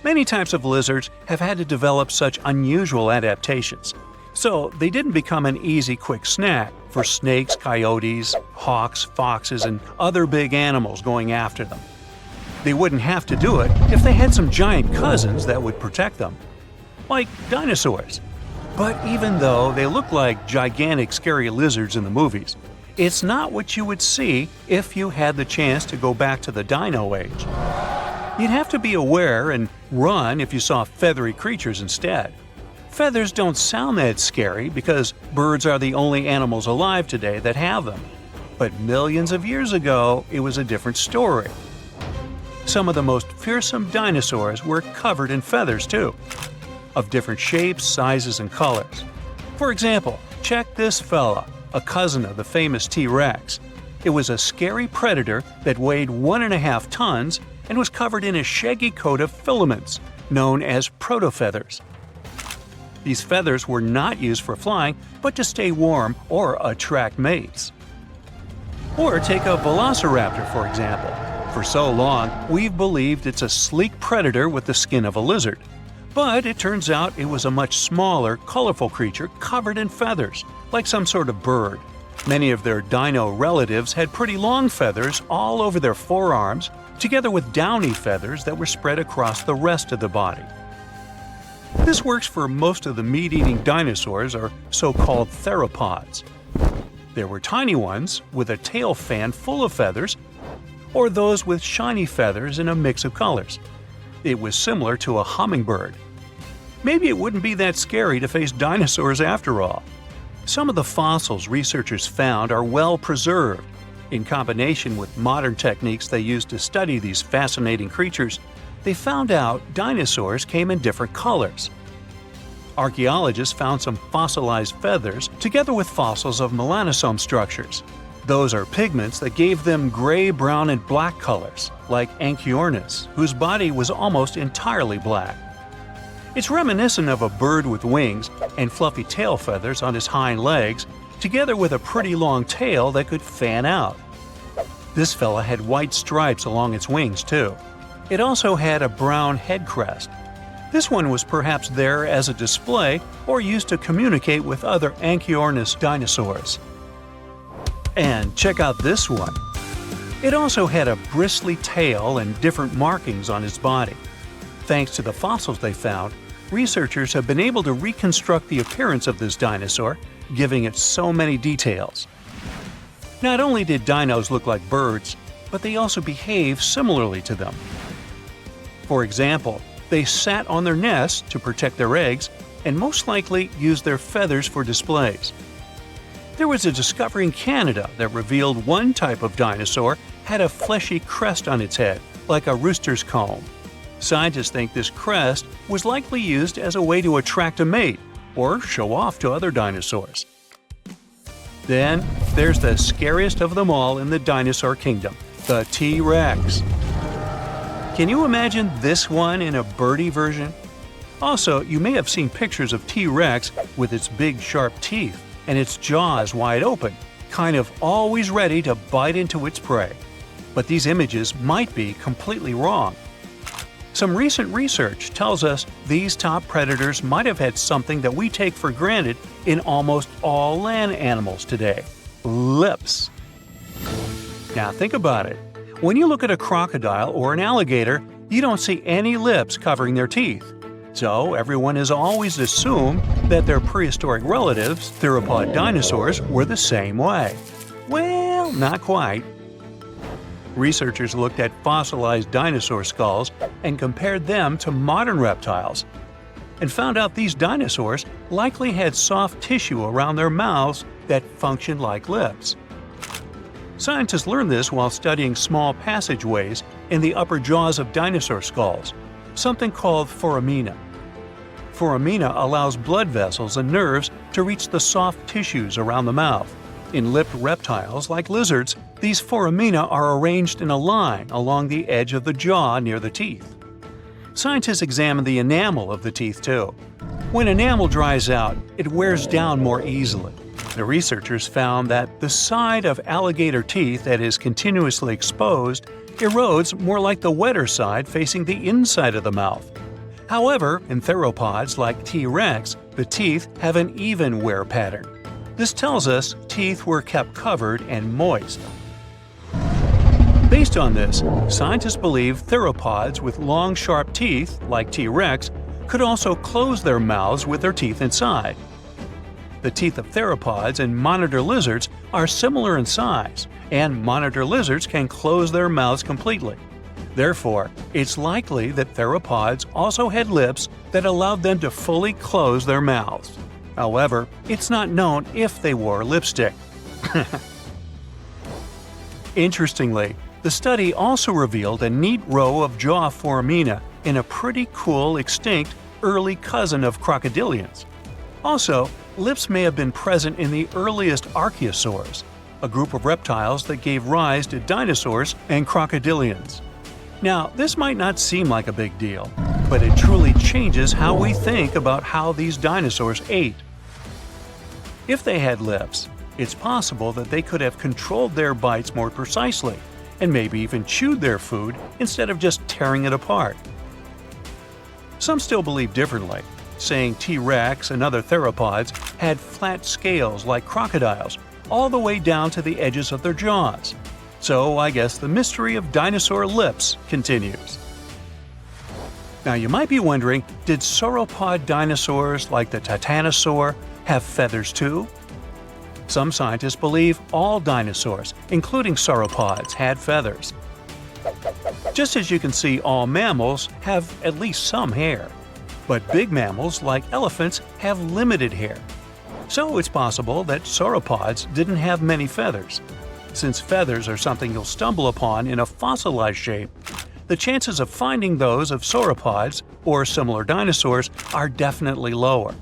Many types of lizards have had to develop such unusual adaptations, so they didn't become an easy, quick snack for snakes, coyotes, hawks, foxes, and other big animals going after them. They wouldn't have to do it if they had some giant cousins that would protect them, like dinosaurs. But even though they look like gigantic, scary lizards in the movies, it's not what you would see if you had the chance to go back to the dino age. You'd have to be aware and run if you saw feathery creatures instead. Feathers don't sound that scary because birds are the only animals alive today that have them. But millions of years ago, it was a different story. Some of the most fearsome dinosaurs were covered in feathers too, of different shapes, sizes, and colors. For example, check this fella, a cousin of the famous T-Rex. It was a scary predator that weighed 1.5 tons and was covered in a shaggy coat of filaments, known as protofeathers. These feathers were not used for flying, but to stay warm or attract mates. Or take a velociraptor, for example. For so long, we've believed it's a sleek predator with the skin of a lizard. But it turns out it was a much smaller, colorful creature covered in feathers, like some sort of bird. Many of their dino relatives had pretty long feathers all over their forearms, together with downy feathers that were spread across the rest of the body. This works for most of the meat-eating dinosaurs, or so-called theropods. There were tiny ones with a tail fan full of feathers, or those with shiny feathers in a mix of colors. It was similar to a hummingbird. Maybe it wouldn't be that scary to face dinosaurs after all. Some of the fossils researchers found are well preserved. In combination with modern techniques they use to study these fascinating creatures, they found out dinosaurs came in different colors. Archaeologists found some fossilized feathers together with fossils of melanosome structures. Those are pigments that gave them gray, brown, and black colors, like Anchiornis, whose body was almost entirely black. It's reminiscent of a bird with wings and fluffy tail feathers on his hind legs, together with a pretty long tail that could fan out. This fella had white stripes along its wings too. It also had a brown head crest. This one was perhaps there as a display or used to communicate with other Anchiornis dinosaurs. And check out this one. It also had a bristly tail and different markings on its body. Thanks to the fossils they found, researchers have been able to reconstruct the appearance of this dinosaur, giving it so many details. Not only did dinos look like birds, but they also behave similarly to them. For example, they sat on their nests to protect their eggs and most likely used their feathers for displays. There was a discovery in Canada that revealed one type of dinosaur had a fleshy crest on its head, like a rooster's comb. Scientists think this crest was likely used as a way to attract a mate or show off to other dinosaurs. Then, there's the scariest of them all in the dinosaur kingdom, the T-Rex. Can you imagine this one in a birdie version? Also, you may have seen pictures of T-Rex with its big sharp teeth and its jaws wide open, kind of always ready to bite into its prey. But these images might be completely wrong. Some recent research tells us these top predators might have had something that we take for granted in almost all land animals today: lips. Now think about it. When you look at a crocodile or an alligator, you don't see any lips covering their teeth. So everyone has always assumed that their prehistoric relatives, theropod dinosaurs, were the same way. Well, not quite. Researchers looked at fossilized dinosaur skulls and compared them to modern reptiles, and found out these dinosaurs likely had soft tissue around their mouths that functioned like lips. Scientists learned this while studying small passageways in the upper jaws of dinosaur skulls, something called foramina. Foramina allows blood vessels and nerves to reach the soft tissues around the mouth. In lipped reptiles like lizards, these foramina are arranged in a line along the edge of the jaw near the teeth. Scientists examine the enamel of the teeth too. When enamel dries out, it wears down more easily. The researchers found that the side of alligator teeth that is continuously exposed erodes more like the wetter side facing the inside of the mouth. However, in theropods like T-Rex, the teeth have an even wear pattern. This tells us teeth were kept covered and moist. Based on this, scientists believe theropods with long, sharp teeth, like T-Rex, could also close their mouths with their teeth inside. The teeth of theropods and monitor lizards are similar in size, and monitor lizards can close their mouths completely. Therefore, it's likely that theropods also had lips that allowed them to fully close their mouths. However, it's not known if they wore lipstick. Interestingly, The study also revealed a neat row of jaw foramina in a pretty cool extinct early cousin of crocodilians. Also, lips may have been present in the earliest archosaurs, a group of reptiles that gave rise to dinosaurs and crocodilians. Now, this might not seem like a big deal, but it truly changes how we think about how these dinosaurs ate. If they had lips, it's possible that they could have controlled their bites more precisely, and maybe even chewed their food instead of just tearing it apart. Some still believe differently, saying T-Rex and other theropods had flat scales like crocodiles all the way down to the edges of their jaws. So I guess the mystery of dinosaur lips continues. Now you might be wondering, did sauropod dinosaurs like the titanosaur have feathers too? Some scientists believe all dinosaurs, including sauropods, had feathers. Just as you can see all mammals have at least some hair. But big mammals like elephants have limited hair. So it's possible that sauropods didn't have many feathers. Since feathers are something you'll stumble upon in a fossilized shape, the chances of finding those of sauropods or similar dinosaurs are definitely lower.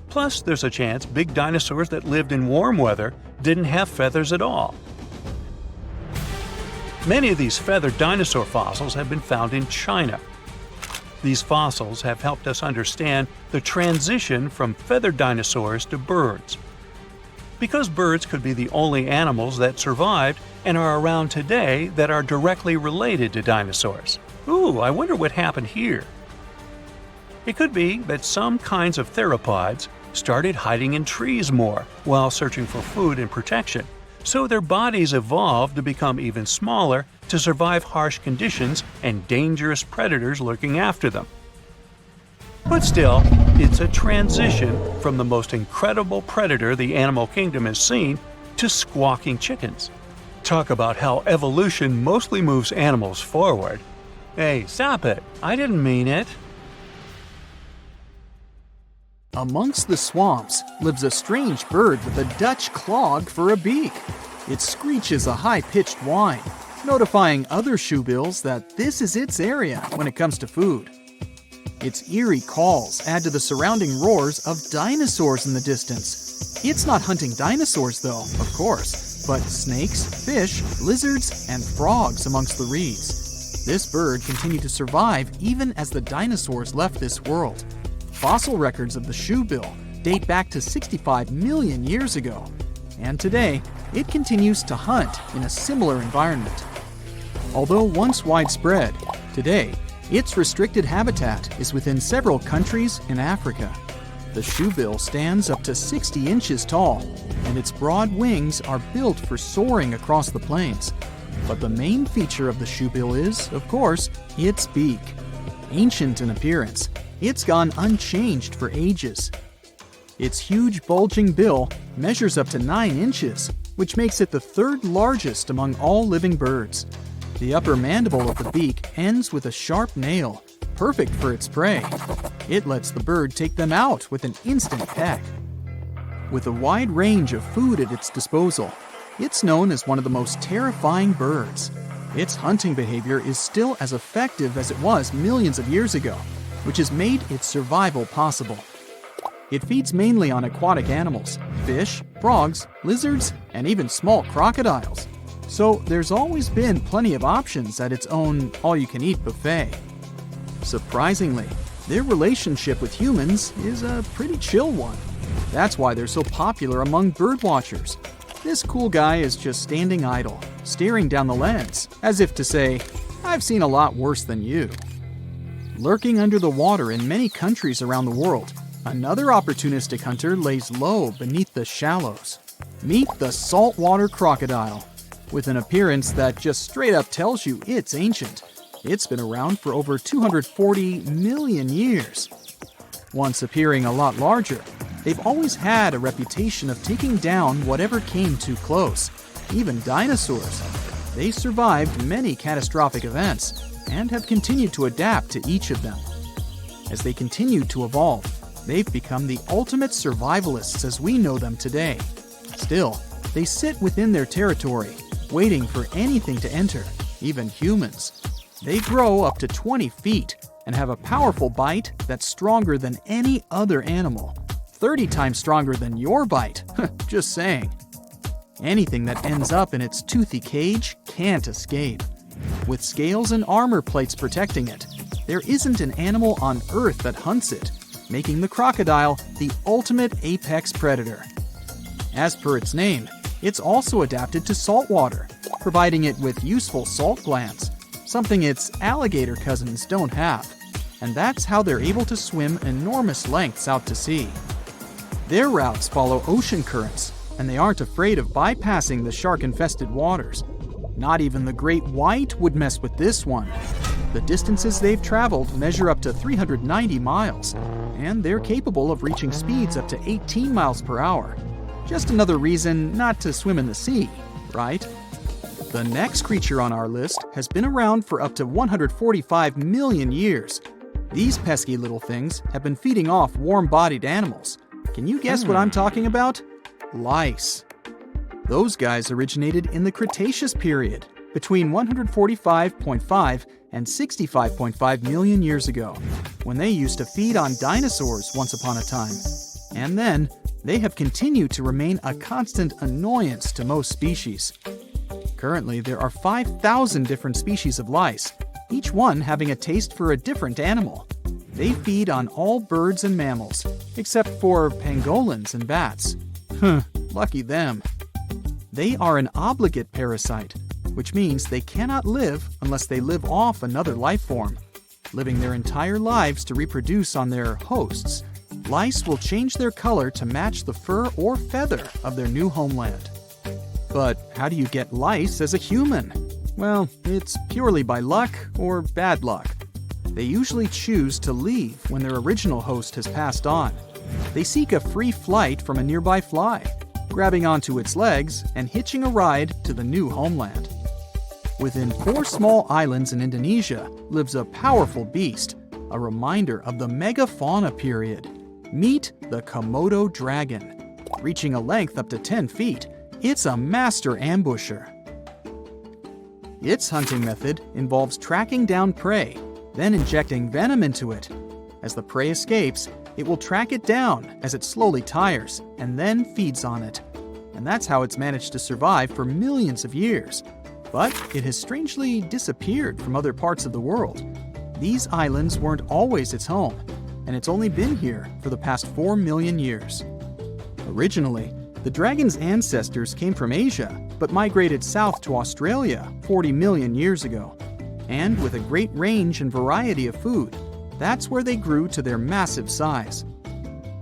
Plus, there's a chance big dinosaurs that lived in warm weather didn't have feathers at all. Many of these feathered dinosaur fossils have been found in China. These fossils have helped us understand the transition from feathered dinosaurs to birds. Because birds could be the only animals that survived and are around today that are directly related to dinosaurs. Ooh, I wonder what happened here. It could be that some kinds of theropods started hiding in trees more while searching for food and protection, so their bodies evolved to become even smaller to survive harsh conditions and dangerous predators lurking after them. But still, it's a transition from the most incredible predator the animal kingdom has seen to squawking chickens. Talk about how evolution mostly moves animals forward. Hey, stop it! I didn't mean it! Amongst the swamps lives a strange bird with a Dutch clog for a beak. It screeches a high-pitched whine, notifying other shoebills that this is its area when it comes to food. Its eerie calls add to the surrounding roars of dinosaurs in the distance. It's not hunting dinosaurs though, of course, but snakes, fish, lizards, and frogs amongst the reeds. This bird continued to survive even as the dinosaurs left this world. Fossil records of the shoebill date back to 65 million years ago, and today it continues to hunt in a similar environment. Although once widespread, today its restricted habitat is within several countries in Africa. The shoebill stands up to 60 inches tall, and its broad wings are built for soaring across the plains. But the main feature of the shoebill is, of course, its beak. Ancient in appearance, it's gone unchanged for ages. Its huge bulging bill measures up to 9 inches, which makes it the third largest among all living birds. The upper mandible of the beak ends with a sharp nail, perfect for its prey. It lets the bird take them out with an instant peck. With a wide range of food at its disposal, it's known as one of the most terrifying birds. Its hunting behavior is still as effective as it was millions of years ago, which has made its survival possible. It feeds mainly on aquatic animals, fish, frogs, lizards, and even small crocodiles. So there's always been plenty of options at its own all-you-can-eat buffet. Surprisingly, their relationship with humans is a pretty chill one. That's why they're so popular among birdwatchers. This cool guy is just standing idle, staring down the lens, as if to say, "I've seen a lot worse than you." Lurking under the water in many countries around the world, another opportunistic hunter lays low beneath the shallows. Meet the saltwater crocodile. With an appearance that just straight up tells you it's ancient. It's been around for over 240 million years. Once appearing a lot larger, they've always had a reputation of taking down whatever came too close, even dinosaurs. They survived many catastrophic events and have continued to adapt to each of them. As they continue to evolve, they've become the ultimate survivalists as we know them today. Still, they sit within their territory, waiting for anything to enter, even humans. They grow up to 20 feet and have a powerful bite that's stronger than any other animal. 30 times stronger than your bite. Just saying. Anything that ends up in its toothy cage can't escape. With scales and armor plates protecting it, there isn't an animal on Earth that hunts it, making the crocodile the ultimate apex predator. As per its name, it's also adapted to salt water, providing it with useful salt glands, something its alligator cousins don't have. And that's how they're able to swim enormous lengths out to sea. Their routes follow ocean currents, and they aren't afraid of bypassing the shark-infested waters. Not even the great white would mess with this one. The distances they've traveled measure up to 390 miles, and they're capable of reaching speeds up to 18 miles per hour. Just another reason not to swim in the sea, right? The next creature on our list has been around for up to 145 million years. These pesky little things have been feeding off warm-bodied animals. Can you guess what I'm talking about? Lice. Those guys originated in the Cretaceous period, between 145.5 and 65.5 million years ago, when they used to feed on dinosaurs once upon a time. And then, they have continued to remain a constant annoyance to most species. Currently, there are 5,000 different species of lice, each one having a taste for a different animal. They feed on all birds and mammals, except for pangolins and bats. Lucky them. They are an obligate parasite, which means they cannot live unless they live off another life form. Living their entire lives to reproduce on their hosts, lice will change their color to match the fur or feather of their new homeland. But how do you get lice as a human? Well, it's purely by luck or bad luck. They usually choose to leave when their original host has passed on. They seek a free flight from a nearby fly, grabbing onto its legs and hitching a ride to the new homeland. Within 4 small islands in Indonesia lives a powerful beast, a reminder of the megafauna period. Meet the Komodo dragon. Reaching a length up to 10 feet, it's a master ambusher. Its hunting method involves tracking down prey, then injecting venom into it. As the prey escapes, it will track it down as it slowly tires and then feeds on it. And that's how it's managed to survive for millions of years. But it has strangely disappeared from other parts of the world. These islands weren't always its home, and it's only been here for the past 4 million years. Originally, the dragon's ancestors came from Asia, but migrated south to Australia 40 million years ago. And with a great range and variety of food, that's where they grew to their massive size.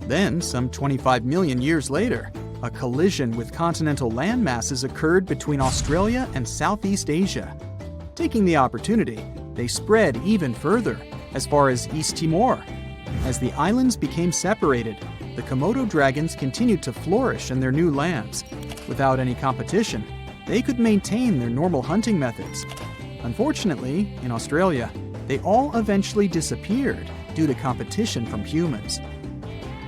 Then, some 25 million years later, a collision with continental land masses occurred between Australia and Southeast Asia. Taking the opportunity, they spread even further, as far as East Timor. As the islands became separated, the Komodo dragons continued to flourish in their new lands. Without any competition, they could maintain their normal hunting methods. Unfortunately, in Australia, they all eventually disappeared due to competition from humans.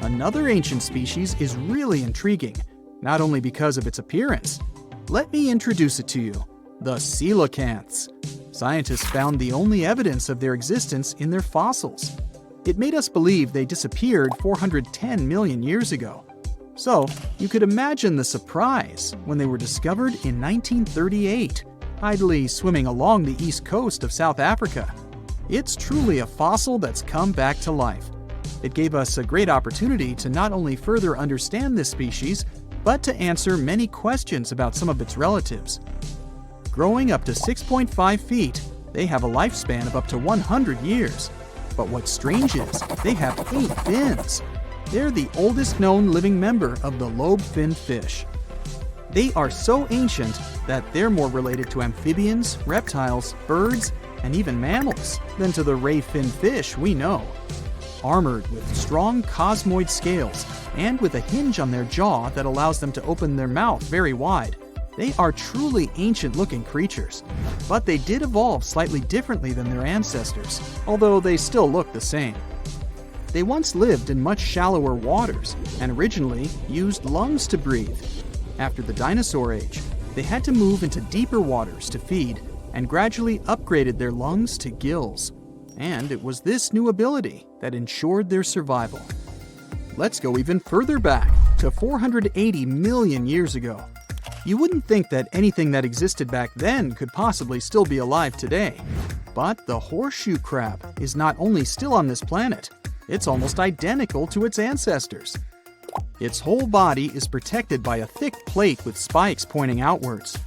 Another ancient species is really intriguing, not only because of its appearance. Let me introduce it to you, the coelacanths. Scientists found the only evidence of their existence in their fossils. It made us believe they disappeared 410 million years ago. So, you could imagine the surprise when they were discovered in 1938, idly swimming along the east coast of South Africa. It's truly a fossil that's come back to life. It gave us a great opportunity to not only further understand this species, but to answer many questions about some of its relatives. Growing up to 6.5 feet, they have a lifespan of up to 100 years. But what's strange is, they have 8 fins. They're the oldest known living member of the lobe-finned fish. They are so ancient that they're more related to amphibians, reptiles, birds, and even mammals than to the ray-finned fish we know. Armored with strong cosmoid scales and with a hinge on their jaw that allows them to open their mouth very wide, they are truly ancient-looking creatures. But they did evolve slightly differently than their ancestors, although they still look the same. They once lived in much shallower waters and originally used lungs to breathe. After the dinosaur age, They had to move into deeper waters to feed and gradually upgraded their lungs to gills. And it was this new ability that ensured their survival. Let's go even further back to 480 million years ago. You wouldn't think that anything that existed back then could possibly still be alive today. But the horseshoe crab is not only still on this planet, it's almost identical to its ancestors. Its whole body is protected by a thick plate with spikes pointing outwards.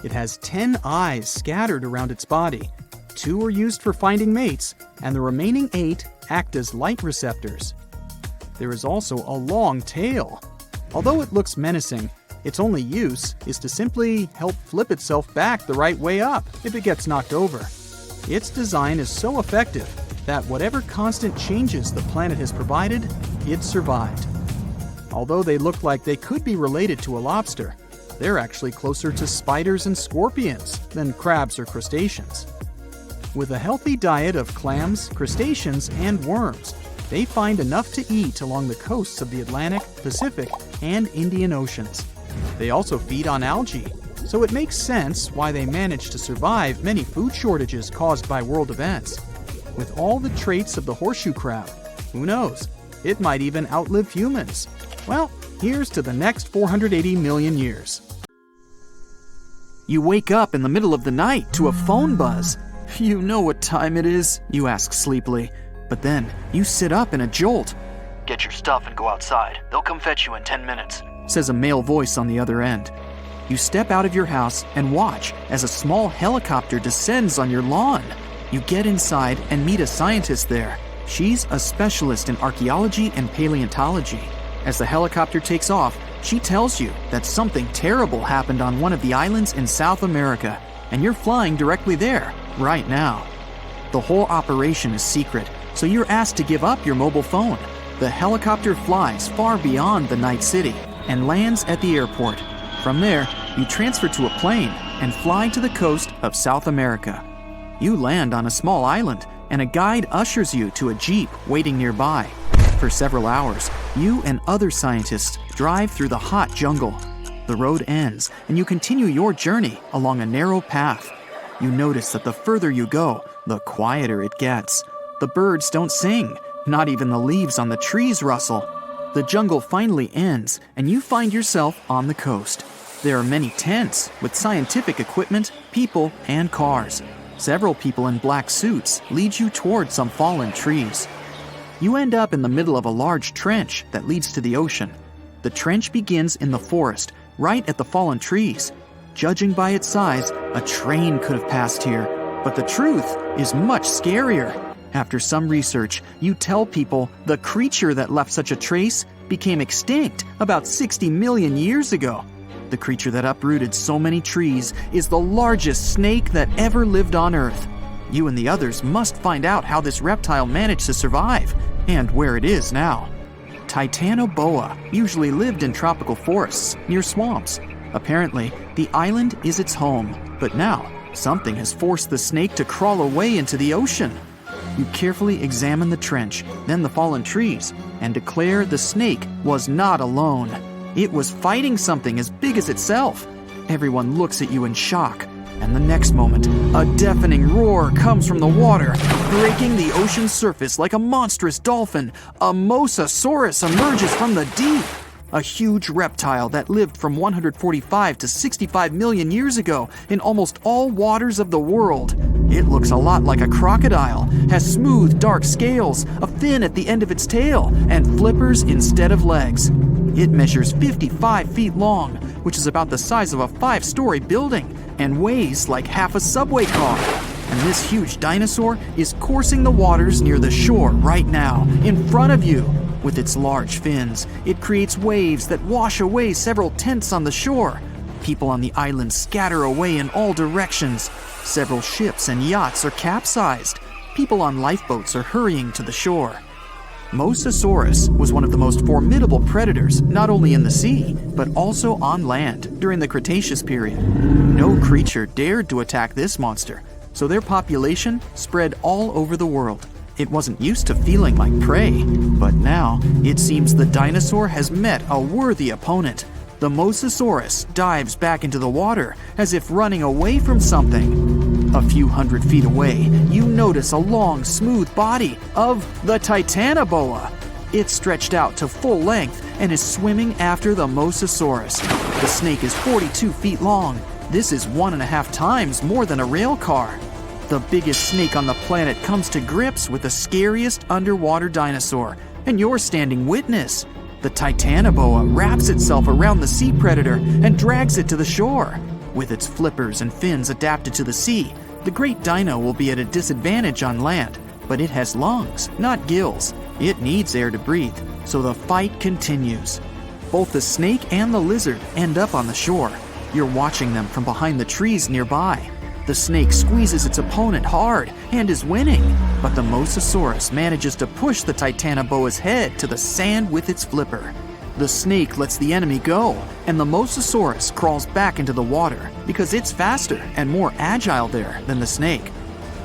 It has 10 eyes scattered around its body. 2 are used for finding mates, and the remaining 8 act as light receptors. There is also a long tail. Although it looks menacing, its only use is to simply help flip itself back the right way up if it gets knocked over. Its design is so effective that whatever constant changes the planet has provided, it survived. Although they look like they could be related to a lobster, they're actually closer to spiders and scorpions than crabs or crustaceans. With a healthy diet of clams, crustaceans, and worms, they find enough to eat along the coasts of the Atlantic, Pacific, and Indian Oceans. They also feed on algae, so it makes sense why they manage to survive many food shortages caused by world events. With all the traits of the horseshoe crab, who knows, it might even outlive humans. Well, here's to the next 480 million years. You wake up in the middle of the night to a phone buzz. You know what time it is, you ask sleepily, but then you sit up in a jolt. Get your stuff and go outside. They'll come fetch you in 10 minutes, says a male voice on the other end. You step out of your house and watch as a small helicopter descends on your lawn. You get inside and meet a scientist there. She's a specialist in archaeology and paleontology. As the helicopter takes off, she tells you that something terrible happened on one of the islands in South America, and you're flying directly there, right now. The whole operation is secret, so you're asked to give up your mobile phone. The helicopter flies far beyond the night city and lands at the airport. From there, you transfer to a plane and fly to the coast of South America. You land on a small island, and a guide ushers you to a jeep waiting nearby. For several hours, you and other scientists drive through the hot jungle. The road ends, and you continue your journey along a narrow path. You notice that the further you go, the quieter it gets. The birds don't sing, not even the leaves on the trees rustle. The jungle finally ends, and you find yourself on the coast. There are many tents with scientific equipment, people, and cars. Several people in black suits lead you toward some fallen trees. You end up in the middle of a large trench that leads to the ocean. The trench begins in the forest, right at the fallen trees. Judging by its size, a train could have passed here, but the truth is much scarier. After some research, you tell people the creature that left such a trace became extinct about 60 million years ago. The creature that uprooted so many trees is the largest snake that ever lived on Earth. You and the others must find out how this reptile managed to survive and where it is now. Titanoboa usually lived in tropical forests near swamps. Apparently, the island is its home, but now something has forced the snake to crawl away into the ocean. You carefully examine the trench, then the fallen trees, and declare the snake was not alone. It was fighting something as big as itself. Everyone looks at you in shock, and the next moment, a deafening roar comes from the water, breaking the ocean's surface like a monstrous dolphin. A mosasaurus emerges from the deep, a huge reptile that lived from 145 to 65 million years ago in almost all waters of the world. It looks a lot like a crocodile, has smooth, dark scales, a fin at the end of its tail, and flippers instead of legs. It measures 55 feet long, which is about the size of a 5-story building, and weighs like half a subway car. And this huge dinosaur is coursing the waters near the shore right now, in front of you. With its large fins, it creates waves that wash away several tents on the shore. People on the island scatter away in all directions. Several ships and yachts are capsized. People on lifeboats are hurrying to the shore. Mosasaurus was one of the most formidable predators, not only in the sea, but also on land during the Cretaceous period. No creature dared to attack this monster, so their population spread all over the world. It wasn't used to feeling like prey, but now it seems the dinosaur has met a worthy opponent. The Mosasaurus dives back into the water as if running away from something. A few hundred feet away, you notice a long, smooth body of the Titanoboa. It's stretched out to full length and is swimming after the Mosasaurus. The snake is 42 feet long. This is 1.5 times more than a rail car. The biggest snake on the planet comes to grips with the scariest underwater dinosaur, and you're standing witness. The Titanoboa wraps itself around the sea predator and drags it to the shore. With its flippers and fins adapted to the sea, the great dino will be at a disadvantage on land, but it has lungs, not gills. It needs air to breathe, so the fight continues. Both the snake and the lizard end up on the shore. You're watching them from behind the trees nearby. The snake squeezes its opponent hard and is winning, but the Mosasaurus manages to push the Titanoboa's head to the sand with its flipper. The snake lets the enemy go, and the Mosasaurus crawls back into the water because it's faster and more agile there than the snake.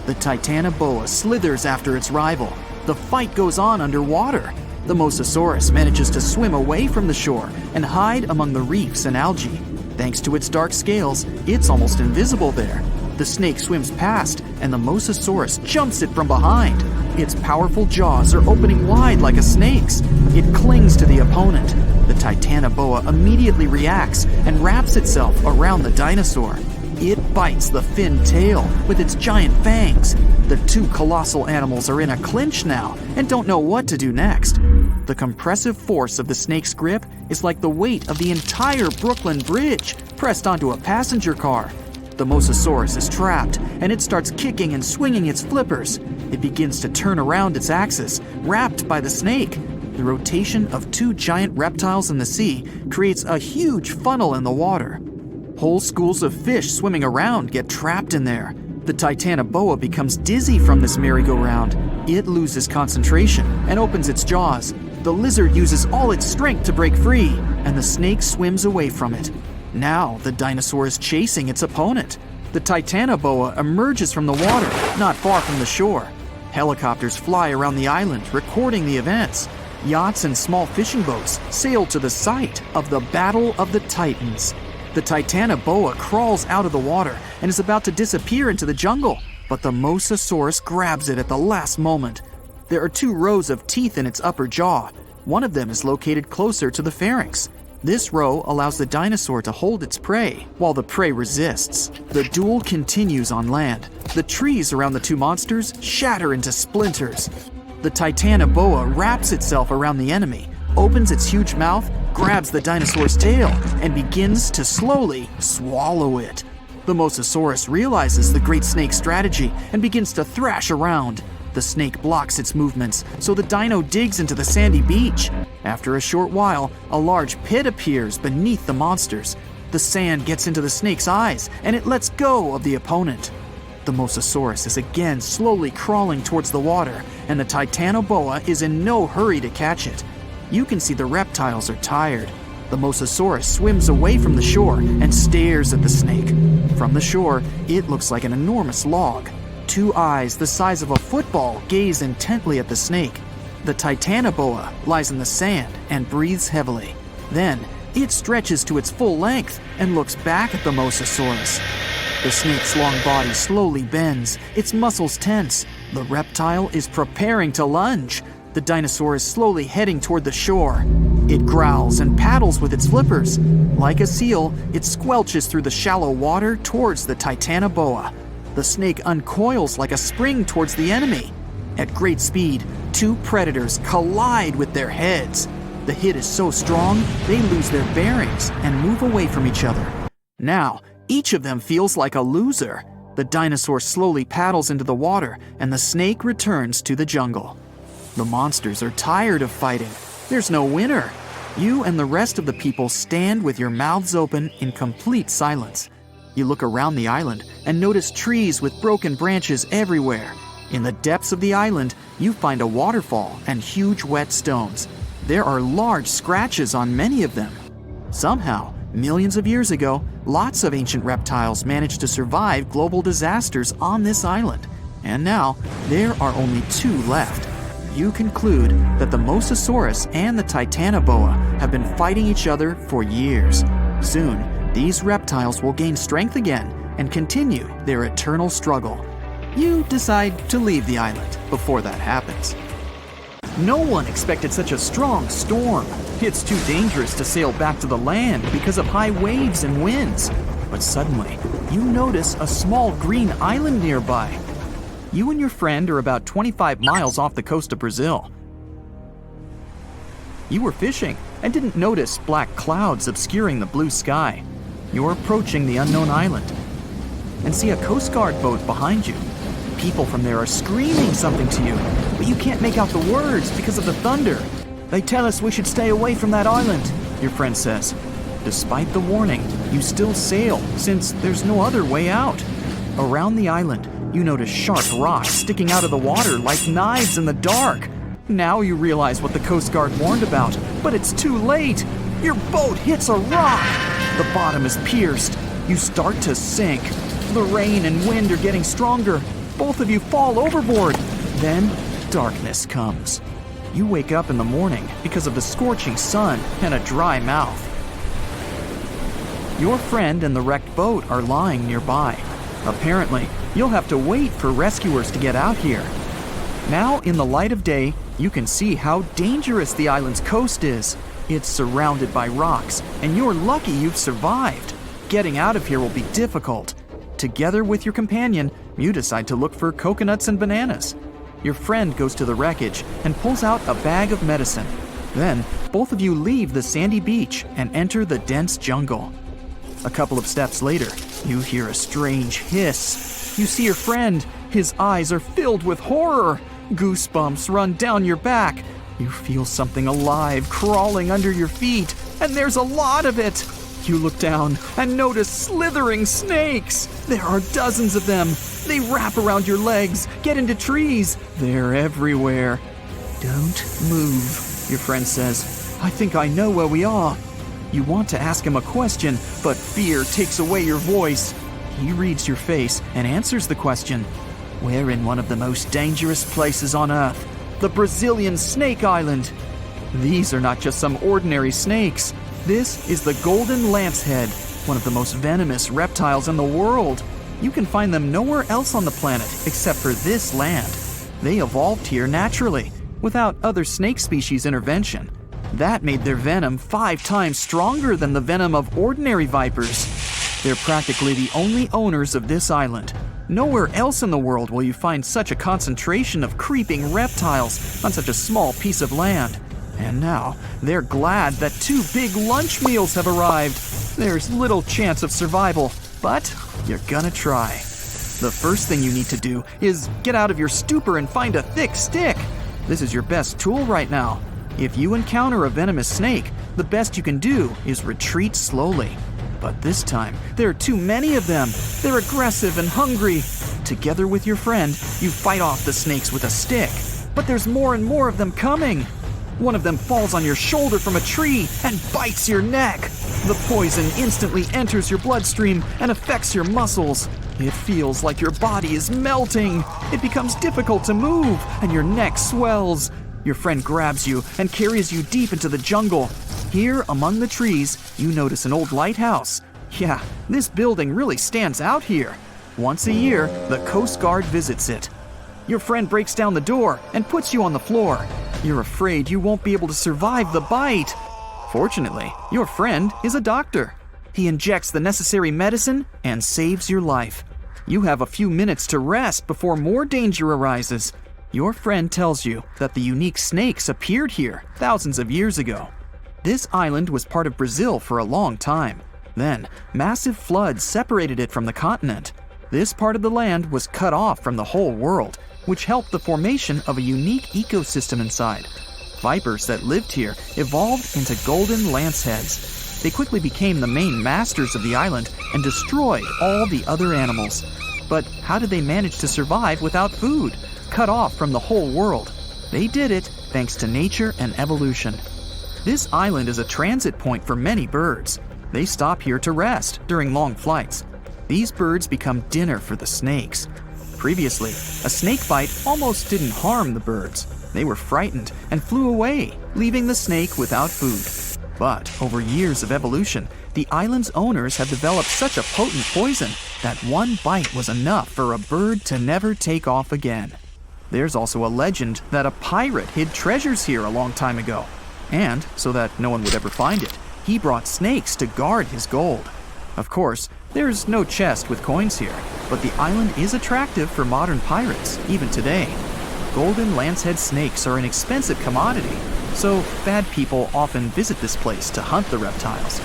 The Titanoboa slithers after its rival. The fight goes on underwater. The Mosasaurus manages to swim away from the shore and hide among the reefs and algae. Thanks to its dark scales, it's almost invisible there. The snake swims past, and the Mosasaurus jumps it from behind. Its powerful jaws are opening wide like a snake's. It clings to the opponent. The Titanoboa immediately reacts and wraps itself around the dinosaur. It bites the finned tail with its giant fangs. The two colossal animals are in a clinch now and don't know what to do next. The compressive force of the snake's grip is like the weight of the entire Brooklyn Bridge pressed onto a passenger car. The Mosasaurus is trapped, and it starts kicking and swinging its flippers. It begins to turn around its axis, wrapped by the snake. The rotation of two giant reptiles in the sea creates a huge funnel in the water. Whole schools of fish swimming around get trapped in there. The Titanoboa becomes dizzy from this merry-go-round. It loses concentration and opens its jaws. The lizard uses all its strength to break free, and the snake swims away from it. Now the dinosaur is chasing its opponent. The Titanoboa emerges from the water, not far from the shore. Helicopters fly around the island, recording the events. Yachts and small fishing boats sail to the site of the Battle of the Titans. The Titanoboa crawls out of the water and is about to disappear into the jungle, but the Mosasaurus grabs it at the last moment. There are 2 rows of teeth in its upper jaw. One of them is located closer to the pharynx. This row allows the dinosaur to hold its prey, while the prey resists. The duel continues on land. The trees around the 2 monsters shatter into splinters. The Titanoboa wraps itself around the enemy, opens its huge mouth, grabs the dinosaur's tail, and begins to slowly swallow it. The Mosasaurus realizes the great snake's strategy and begins to thrash around. The snake blocks its movements, so the dino digs into the sandy beach. After a short while, a large pit appears beneath the monsters. The sand gets into the snake's eyes, and it lets go of the opponent. The Mosasaurus is again slowly crawling towards the water, and the Titanoboa is in no hurry to catch it. You can see the reptiles are tired. The Mosasaurus swims away from the shore and stares at the snake. From the shore, it looks like an enormous log. 2 eyes the size of a football gaze intently at the snake. The Titanoboa lies in the sand and breathes heavily. Then, it stretches to its full length and looks back at the Mosasaurus. The snake's long body slowly bends, its muscles tense. The reptile is preparing to lunge. The dinosaur is slowly heading toward the shore. It growls and paddles with its flippers. Like a seal, it squelches through the shallow water towards the Titanoboa. The snake uncoils like a spring towards the enemy. At great speed, 2 predators collide with their heads. The hit is so strong, they lose their bearings and move away from each other. Now, each of them feels like a loser. The dinosaur slowly paddles into the water, and the snake returns to the jungle. The monsters are tired of fighting. There's no winner. You and the rest of the people stand with your mouths open in complete silence. You look around the island and notice trees with broken branches everywhere. In the depths of the island, you find a waterfall and huge wet stones. There are large scratches on many of them. Somehow, millions of years ago, lots of ancient reptiles managed to survive global disasters on this island. And now, there are only 2 left. you conclude that the Mosasaurus and the Titanoboa have been fighting each other for years. Soon, these reptiles will gain strength again and continue their eternal struggle. You decide to leave the island before that happens. No one expected such a strong storm. It's too dangerous to sail back to the land because of high waves and winds. But suddenly, you notice a small green island nearby. You and your friend are about 25 miles off the coast of Brazil. You were fishing and didn't notice black clouds obscuring the blue sky. You're approaching the unknown island and see a Coast Guard boat behind you. People from there are screaming something to you, but you can't make out the words because of the thunder. They tell us we should stay away from that island, your friend says. Despite the warning, you still sail since there's no other way out. Around the island, you notice sharp rocks sticking out of the water like knives in the dark. Now you realize what the Coast Guard warned about, but it's too late. Your boat hits a rock. The bottom is pierced. You start to sink. The rain and wind are getting stronger. Both of you fall overboard. Then, darkness comes. You wake up in the morning because of the scorching sun and a dry mouth. Your friend and the wrecked boat are lying nearby. Apparently, you'll have to wait for rescuers to get out here. Now, in the light of day, you can see how dangerous the island's coast is. It's surrounded by rocks, and you're lucky you've survived. Getting out of here will be difficult. Together with your companion, you decide to look for coconuts and bananas. Your friend goes to the wreckage and pulls out a bag of medicine. Then, both of you leave the sandy beach and enter the dense jungle. A couple of steps later, you hear a strange hiss. You see your friend. His eyes are filled with horror. Goosebumps run down your back. You feel something alive crawling under your feet, and there's a lot of it. You look down and notice slithering snakes. There are dozens of them. They wrap around your legs, get into trees. They're everywhere. Don't move, your friend says. I think I know where we are. You want to ask him a question, but fear takes away your voice. He reads your face and answers the question. We're in one of the most dangerous places on Earth, the Brazilian Snake Island. These are not just some ordinary snakes. This is the golden lancehead, one of the most venomous reptiles in the world. You can find them nowhere else on the planet except for this land. They evolved here naturally, without other snake species intervention. That made their venom 5 times stronger than the venom of ordinary vipers. They're practically the only owners of this island. Nowhere else in the world will you find such a concentration of creeping reptiles on such a small piece of land. And now, they're glad that 2 big lunch meals have arrived. There's little chance of survival, but you're gonna try. The first thing you need to do is get out of your stupor and find a thick stick. This is your best tool right now. If you encounter a venomous snake, the best you can do is retreat slowly. But this time, there are too many of them. They're aggressive and hungry. Together with your friend, you fight off the snakes with a stick. But there's more and more of them coming. One of them falls on your shoulder from a tree and bites your neck. The poison instantly enters your bloodstream and affects your muscles. It feels like your body is melting. It becomes difficult to move, and your neck swells. Your friend grabs you and carries you deep into the jungle. Here, among the trees, you notice an old lighthouse. Yeah, this building really stands out here. Once a year, the Coast Guard visits it. Your friend breaks down the door and puts you on the floor. You're afraid you won't be able to survive the bite. Fortunately, your friend is a doctor. He injects the necessary medicine and saves your life. You have a few minutes to rest before more danger arises. Your friend tells you that the unique snakes appeared here thousands of years ago. This island was part of Brazil for a long time. Then, massive floods separated it from the continent. This part of the land was cut off from the whole world, which helped the formation of a unique ecosystem inside. Vipers that lived here evolved into golden lanceheads. They quickly became the main masters of the island and destroyed all the other animals. But how did they manage to survive without food, cut off from the whole world? They did it thanks to nature and evolution. This island is a transit point for many birds. They stop here to rest during long flights. These birds become dinner for the snakes. Previously, a snake bite almost didn't harm the birds, They were frightened and flew away, leaving the snake without food. But over years of evolution, the island's owners have developed such a potent poison that one bite was enough for a bird to never take off again. There's also a legend that a pirate hid treasures here a long time ago. And, so that no one would ever find it, he brought snakes to guard his gold. Of course, there's no chest with coins here, but the island is attractive for modern pirates, even today. Golden lancehead snakes are an expensive commodity, so bad people often visit this place to hunt the reptiles.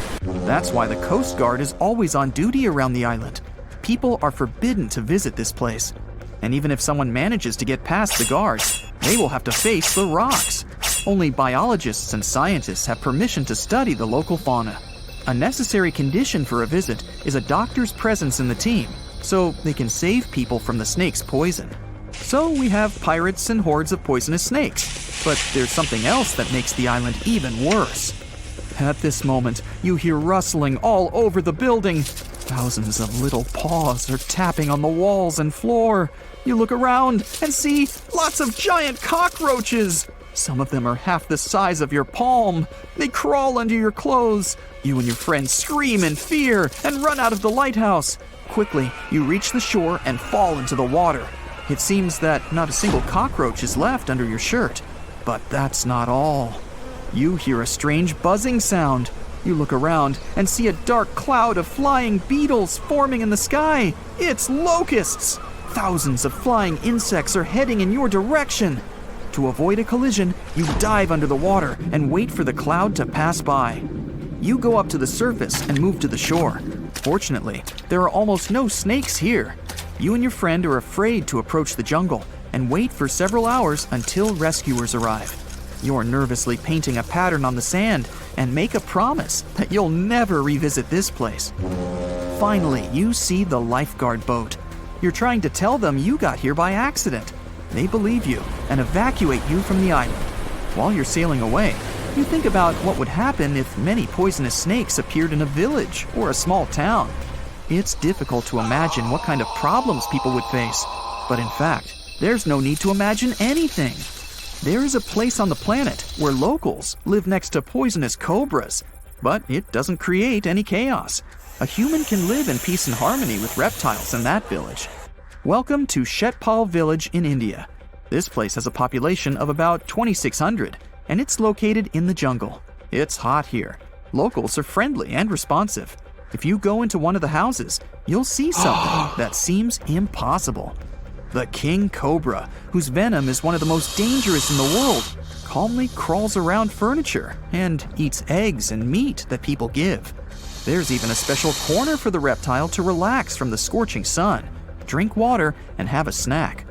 That's why the Coast Guard is always on duty around the island. People are forbidden to visit this place. And even if someone manages to get past the guards, they will have to face the rocks. Only biologists and scientists have permission to study the local fauna. A necessary condition for a visit is a doctor's presence in the team, so they can save people from the snake's poison. So we have pirates and hordes of poisonous snakes, but there's something else that makes the island even worse. At this moment, you hear rustling all over the building. Thousands of little paws are tapping on the walls and floor. You look around and see lots of giant cockroaches. Some of them are half the size of your palm. They crawl under your clothes. You and your friends scream in fear and run out of the lighthouse. Quickly, you reach the shore and fall into the water. It seems that not a single cockroach is left under your shirt. But that's not all. You hear a strange buzzing sound. You look around and see a dark cloud of flying beetles forming in the sky. It's locusts! Thousands of flying insects are heading in your direction. To avoid a collision, you dive under the water and wait for the cloud to pass by. You go up to the surface and move to the shore. Fortunately, there are almost no snakes here. You and your friend are afraid to approach the jungle and wait for several hours until rescuers arrive. You're nervously painting a pattern on the sand and make a promise that you'll never revisit this place. Finally, you see the lifeguard boat. You're trying to tell them you got here by accident. They believe you and evacuate you from the island. While you're sailing away, you think about what would happen if many poisonous snakes appeared in a village or a small town. It's difficult to imagine what kind of problems people would face. But in fact, there's no need to imagine anything. There is a place on the planet where locals live next to poisonous cobras, but it doesn't create any chaos. A human can live in peace and harmony with reptiles in that village. Welcome to Shetpal village in India. This place has a population of about 2,600, and it's located in the jungle. It's hot here. Locals are friendly and responsive. If you go into one of the houses, you'll see something that seems impossible. The king cobra, whose venom is one of the most dangerous in the world, calmly crawls around furniture and eats eggs and meat that people give. There's even a special corner for the reptile to relax from the scorching sun, drink water, and have a snack.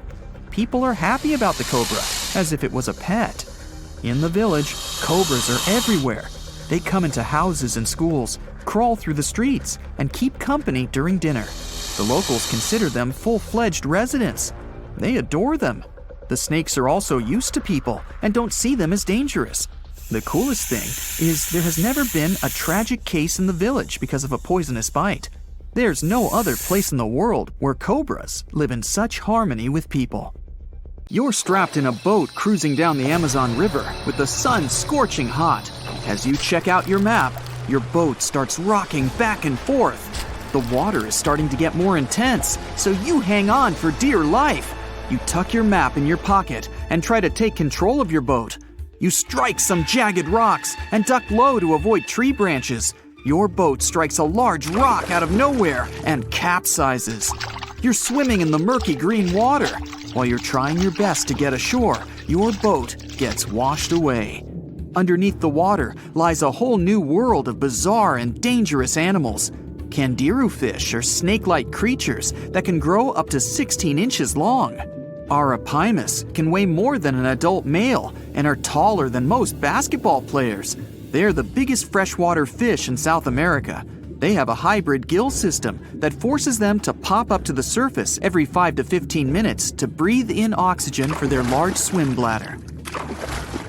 People are happy about the cobra, as if it was a pet. In the village, cobras are everywhere. They come into houses and schools, crawl through the streets, and keep company during dinner. The locals consider them full-fledged residents. They adore them. The snakes are also used to people and don't see them as dangerous. The coolest thing is there has never been a tragic case in the village because of a poisonous bite. There's no other place in the world where cobras live in such harmony with people. You're strapped in a boat cruising down the Amazon River with the sun scorching hot. As you check out your map, your boat starts rocking back and forth. The water is starting to get more intense, so you hang on for dear life. You tuck your map in your pocket and try to take control of your boat. You strike some jagged rocks and duck low to avoid tree branches. Your boat strikes a large rock out of nowhere and capsizes. You're swimming in the murky green water. While you're trying your best to get ashore, your boat gets washed away. Underneath the water lies a whole new world of bizarre and dangerous animals. Candiru fish are snake-like creatures that can grow up to 16 inches long. Arapimus can weigh more than an adult male and are taller than most basketball players. They're the biggest freshwater fish in South America. They have a hybrid gill system that forces them to pop up to the surface every 5 to 15 minutes to breathe in oxygen for their large swim bladder.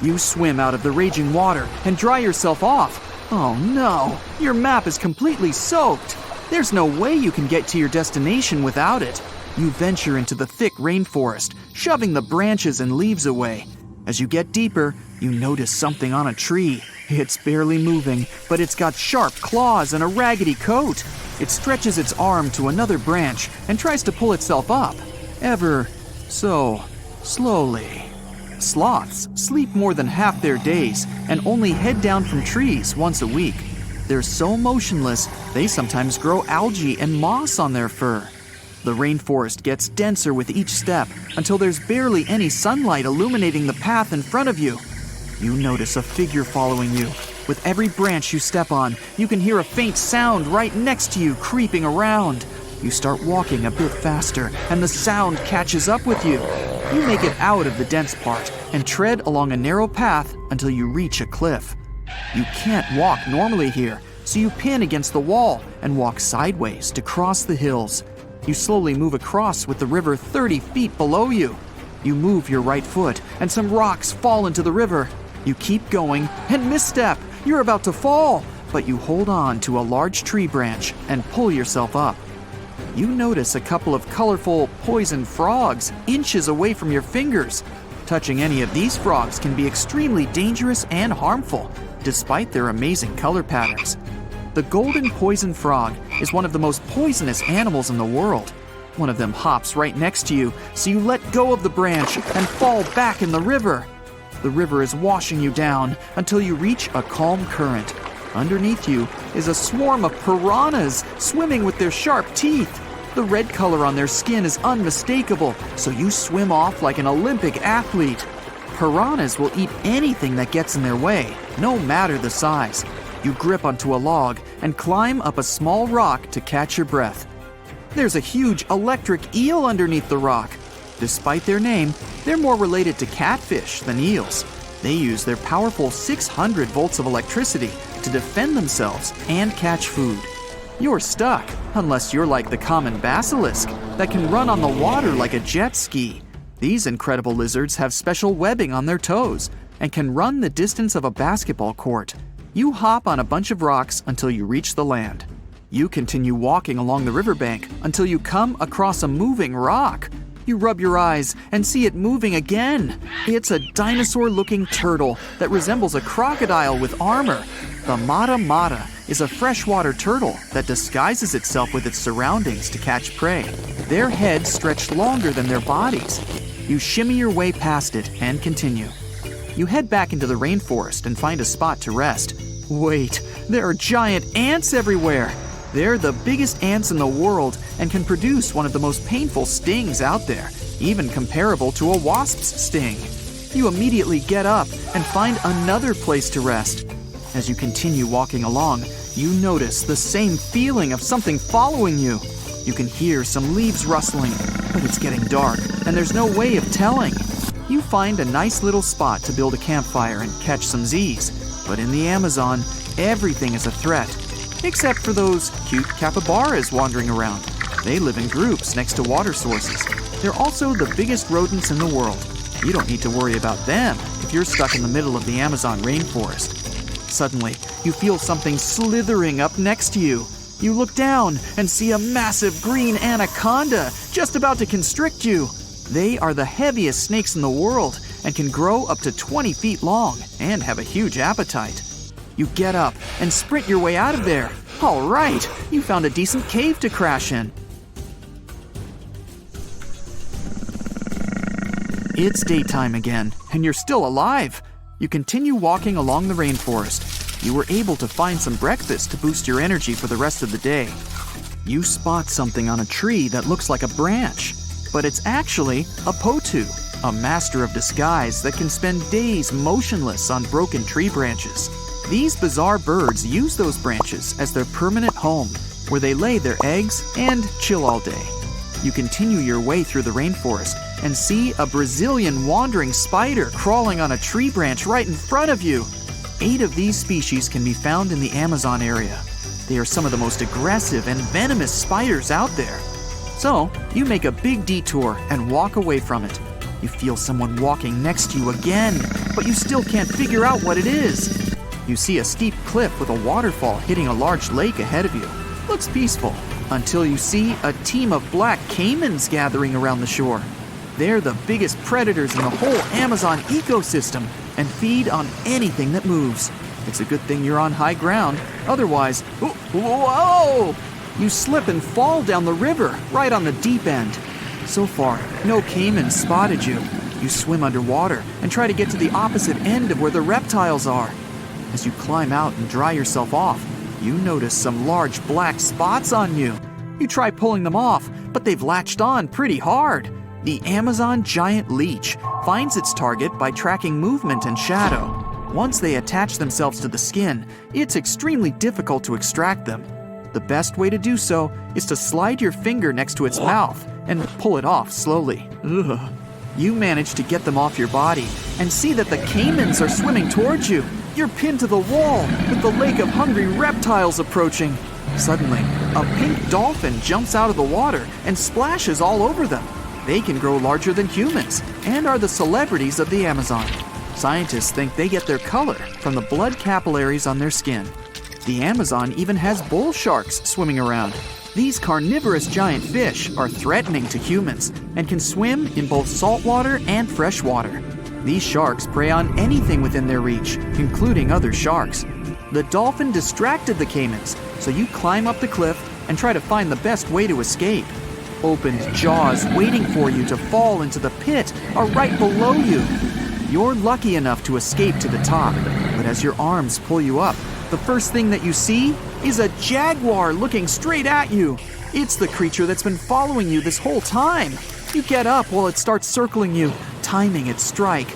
You swim out of the raging water and dry yourself off. Oh no, your map is completely soaked. There's no way you can get to your destination without it. You venture into the thick rainforest, shoving the branches and leaves away. As you get deeper, you notice something on a tree. It's barely moving, but it's got sharp claws and a raggedy coat. It stretches its arm to another branch and tries to pull itself up, ever so slowly. Sloths sleep more than half their days and only head down from trees once a week. They're so motionless, they sometimes grow algae and moss on their fur. The rainforest gets denser with each step until there's barely any sunlight illuminating the path in front of you. You notice a figure following you. With every branch you step on, you can hear a faint sound right next to you creeping around. You start walking a bit faster, and the sound catches up with you. You make it out of the dense part and tread along a narrow path until you reach a cliff. You can't walk normally here, so you pin against the wall and walk sideways to cross the hills. You slowly move across with the river 30 feet below you. You move your right foot, and some rocks fall into the river. You keep going and misstep. You're about to fall, but you hold on to a large tree branch and pull yourself up. You notice a couple of colorful poison frogs inches away from your fingers. Touching any of these frogs can be extremely dangerous and harmful, despite their amazing color patterns. The golden poison frog is one of the most poisonous animals in the world. One of them hops right next to you, so you let go of the branch and fall back in the river. The river is washing you down until you reach a calm current. Underneath you is a swarm of piranhas swimming with their sharp teeth. The red color on their skin is unmistakable, so you swim off like an Olympic athlete. Piranhas will eat anything that gets in their way, no matter the size. You grip onto a log and climb up a small rock to catch your breath. There's a huge electric eel underneath the rock. Despite their name, they're more related to catfish than eels. They use their powerful 600 volts of electricity to defend themselves and catch food. You're stuck, unless you're like the common basilisk that can run on the water like a jet ski. These incredible lizards have special webbing on their toes and can run the distance of a basketball court. You hop on a bunch of rocks until you reach the land. You continue walking along the riverbank until you come across a moving rock. You rub your eyes and see it moving again. It's a dinosaur-looking turtle that resembles a crocodile with armor. The mata mata is a freshwater turtle that disguises itself with its surroundings to catch prey. Their heads stretch longer than their bodies. You shimmy your way past it and continue. You head back into the rainforest and find a spot to rest. Wait, there are giant ants everywhere. They're the biggest ants in the world and can produce one of the most painful stings out there, even comparable to a wasp's sting. You immediately get up and find another place to rest. As you continue walking along, you notice the same feeling of something following you. You can hear some leaves rustling, but it's getting dark and there's no way of telling. You find a nice little spot to build a campfire and catch some Z's. But in the Amazon, everything is a threat, except for those cute capybaras wandering around. They live in groups next to water sources. They're also the biggest rodents in the world. You don't need to worry about them if you're stuck in the middle of the Amazon rainforest. Suddenly, you feel something slithering up next to you. You look down and see a massive green anaconda just about to constrict you. They are the heaviest snakes in the world and can grow up to 20 feet long and have a huge appetite. You get up and sprint your way out of there. All right, you found a decent cave to crash in. It's daytime again, and you're still alive. You continue walking along the rainforest. You were able to find some breakfast to boost your energy for the rest of the day. You spot something on a tree that looks like a branch, but it's actually a potu, a master of disguise that can spend days motionless on broken tree branches. These bizarre birds use those branches as their permanent home, where they lay their eggs and chill all day. You continue your way through the rainforest and see a Brazilian wandering spider crawling on a tree branch right in front of you. 8 of these species can be found in the Amazon area. They are some of the most aggressive and venomous spiders out there. So, you make a big detour and walk away from it. You feel someone walking next to you again, but you still can't figure out what it is. You see a steep cliff with a waterfall hitting a large lake ahead of you. Looks peaceful, until you see a team of black caimans gathering around the shore. They're the biggest predators in the whole Amazon ecosystem and feed on anything that moves. It's a good thing you're on high ground, otherwise, whoa! You slip and fall down the river, right on the deep end. So far, no caimans spotted you. You swim underwater and try to get to the opposite end of where the reptiles are. As you climb out and dry yourself off, you notice some large black spots on you. You try pulling them off, but they've latched on pretty hard. The Amazon giant leech finds its target by tracking movement and shadow. Once they attach themselves to the skin, it's extremely difficult to extract them. The best way to do so is to slide your finger next to its mouth and pull it off slowly. Ugh. You manage to get them off your body and see that the caimans are swimming towards you. You're pinned to the wall with the lake of hungry reptiles approaching. Suddenly, a pink dolphin jumps out of the water and splashes all over them. They can grow larger than humans and are the celebrities of the Amazon. Scientists think they get their color from the blood capillaries on their skin. The Amazon even has bull sharks swimming around. These carnivorous giant fish are threatening to humans and can swim in both saltwater and freshwater. These sharks prey on anything within their reach, including other sharks. The dolphin distracted the caimans, so you climb up the cliff and try to find the best way to escape. Opened jaws waiting for you to fall into the pit are right below you. You're lucky enough to escape to the top, but as your arms pull you up, the first thing that you see is a jaguar looking straight at you. It's the creature that's been following you this whole time. You get up while it starts circling you, timing its strike.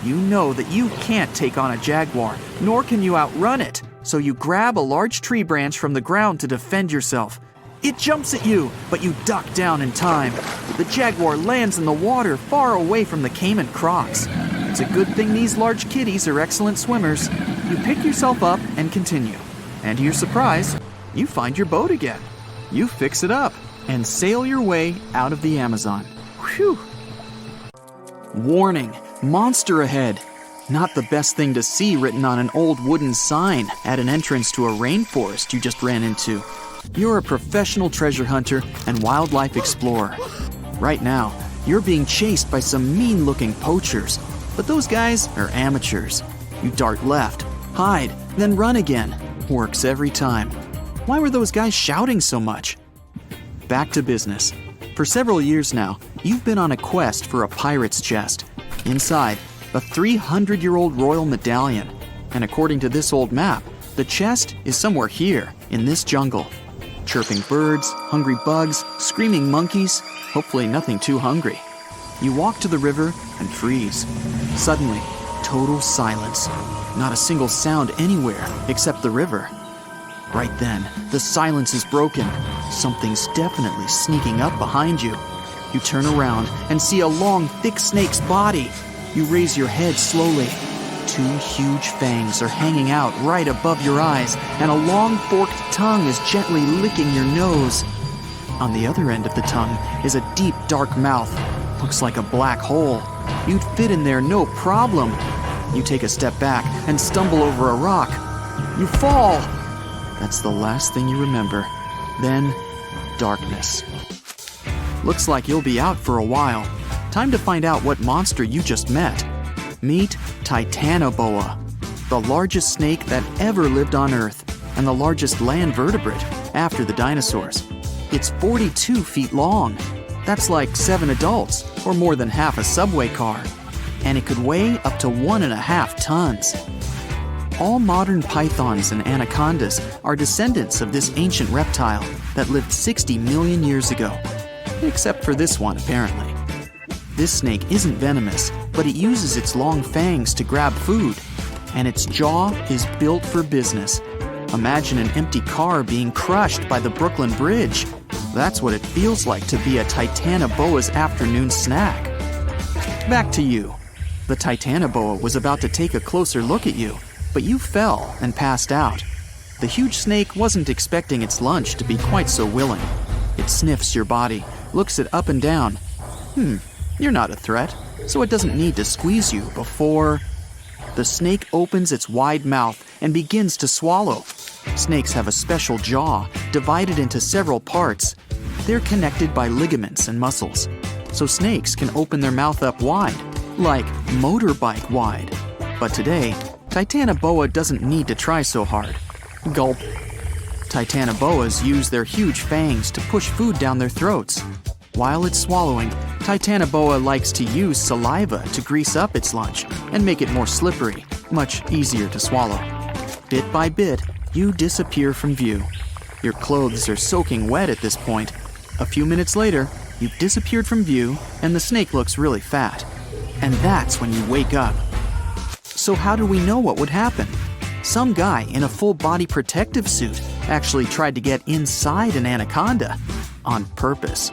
You know that you can't take on a jaguar, nor can you outrun it, so you grab a large tree branch from the ground to defend yourself. It jumps at you, but you duck down in time. The jaguar lands in the water far away from the caiman crocs. It's a good thing these large kitties are excellent swimmers. You pick yourself up and continue. And to your surprise, you find your boat again. You fix it up and sail your way out of the Amazon. Whew! Warning, monster ahead. Not the best thing to see written on an old wooden sign at an entrance to a rainforest you just ran into. You're a professional treasure hunter and wildlife explorer. Right now, you're being chased by some mean-looking poachers, but those guys are amateurs. You dart left, hide, then run again. Works every time. Why were those guys shouting so much? Back to business. For several years now, you've been on a quest for a pirate's chest. Inside, a 300-year-old royal medallion. And according to this old map, the chest is somewhere here, in this jungle. Chirping birds, hungry bugs, screaming monkeys, hopefully nothing too hungry. You walk to the river and freeze. Suddenly, total silence. Not a single sound anywhere except the river. Right then, the silence is broken. Something's definitely sneaking up behind you. You turn around and see a long, thick snake's body. You raise your head slowly. 2 huge fangs are hanging out right above your eyes, and a long forked tongue is gently licking your nose. On the other end of the tongue is a deep, dark mouth. Looks like a black hole. You'd fit in there no problem. You take a step back and stumble over a rock. You fall. That's the last thing you remember. Then, darkness. Looks like you'll be out for a while. Time to find out what monster you just met. Meet Titanoboa, the largest snake that ever lived on Earth and the largest land vertebrate after the dinosaurs. It's 42 feet long. That's like 7 adults, or more than half a subway car. And it could weigh up to 1.5 tons. All modern pythons and anacondas are descendants of this ancient reptile that lived 60 million years ago. Except for this one, apparently. This snake isn't venomous, but it uses its long fangs to grab food. And its jaw is built for business. Imagine an empty car being crushed by the Brooklyn Bridge. That's what it feels like to be a Titanoboa's afternoon snack. Back to you. The Titanoboa was about to take a closer look at you, but you fell and passed out. The huge snake wasn't expecting its lunch to be quite so willing. It sniffs your body, looks it up and down. You're not a threat, so it doesn't need to squeeze you before... The snake opens its wide mouth and begins to swallow. Snakes have a special jaw, divided into several parts. They're connected by ligaments and muscles. so snakes can open their mouth up wide, like motorbike wide. But today, Titanoboa doesn't need to try so hard. Gulp. Titanoboas use their huge fangs to push food down their throats. While it's swallowing, Titanoboa likes to use saliva to grease up its lunch and make it more slippery, much easier to swallow. Bit by bit, you disappear from view. Your clothes are soaking wet at this point. A few minutes later, you've disappeared from view and the snake looks really fat. And that's when you wake up. So how do we know what would happen? Some guy in a full-body protective suit actually tried to get inside an anaconda on purpose.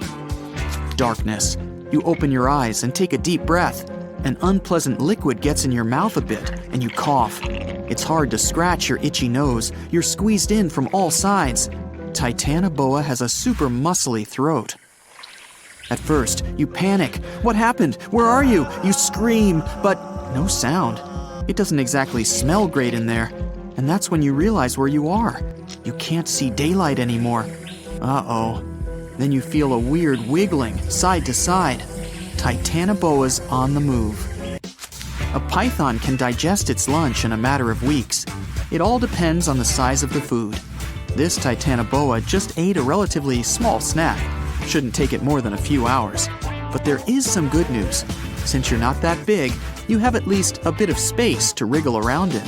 Darkness. You open your eyes and take a deep breath. An unpleasant liquid gets in your mouth a bit and you cough. It's hard to scratch your itchy nose. You're squeezed in from all sides. Titanoboa has a super muscly throat. At first, you panic. What happened? Where are you? You scream, but no sound. It doesn't exactly smell great in there. And that's when you realize where you are. You can't see daylight anymore. Uh-oh. Then you feel a weird wiggling side to side. Titanoboa's on the move. A python can digest its lunch in a matter of weeks. It all depends on the size of the food. This Titanoboa just ate a relatively small snack. Shouldn't take it more than a few hours. But there is some good news. Since you're not that big, you have at least a bit of space to wriggle around in.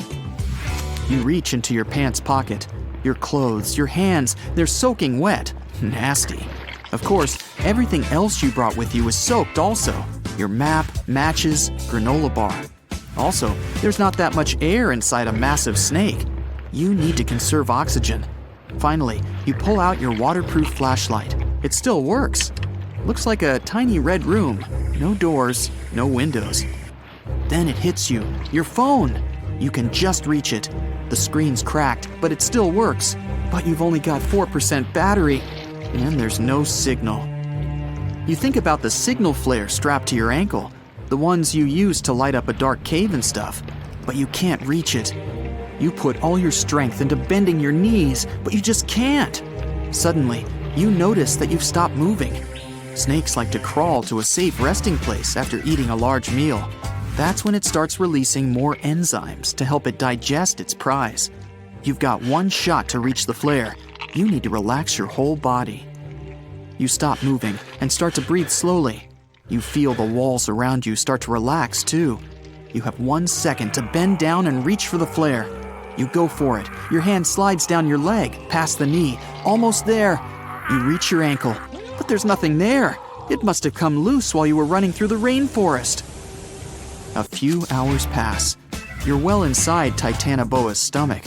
You reach into your pants pocket. Your clothes, your hands, they're soaking wet. Nasty. Of course, everything else you brought with you is soaked also. Your map, matches, granola bar. Also, there's not that much air inside a massive snake. You need to conserve oxygen. Finally, you pull out your waterproof flashlight. It still works. Looks like a tiny red room. No doors, no windows. Then it hits you. Your phone. You can just reach it. The screen's cracked, but it still works. But you've only got 4% battery, and there's no signal. You think about the signal flare strapped to your ankle, the ones you use to light up a dark cave and stuff, but you can't reach it. You put all your strength into bending your knees, but you just can't. Suddenly, you notice that you've stopped moving. Snakes like to crawl to a safe resting place after eating a large meal. That's when it starts releasing more enzymes to help it digest its prize. You've got one shot to reach the flare. You need to relax your whole body. You stop moving and start to breathe slowly. You feel the walls around you start to relax too. You have 1 second to bend down and reach for the flare. You go for it. Your hand slides down your leg, past the knee, almost there. You reach your ankle, but there's nothing there. It must have come loose while you were running through the rainforest. A few hours pass. You're well inside Titanoboa's stomach.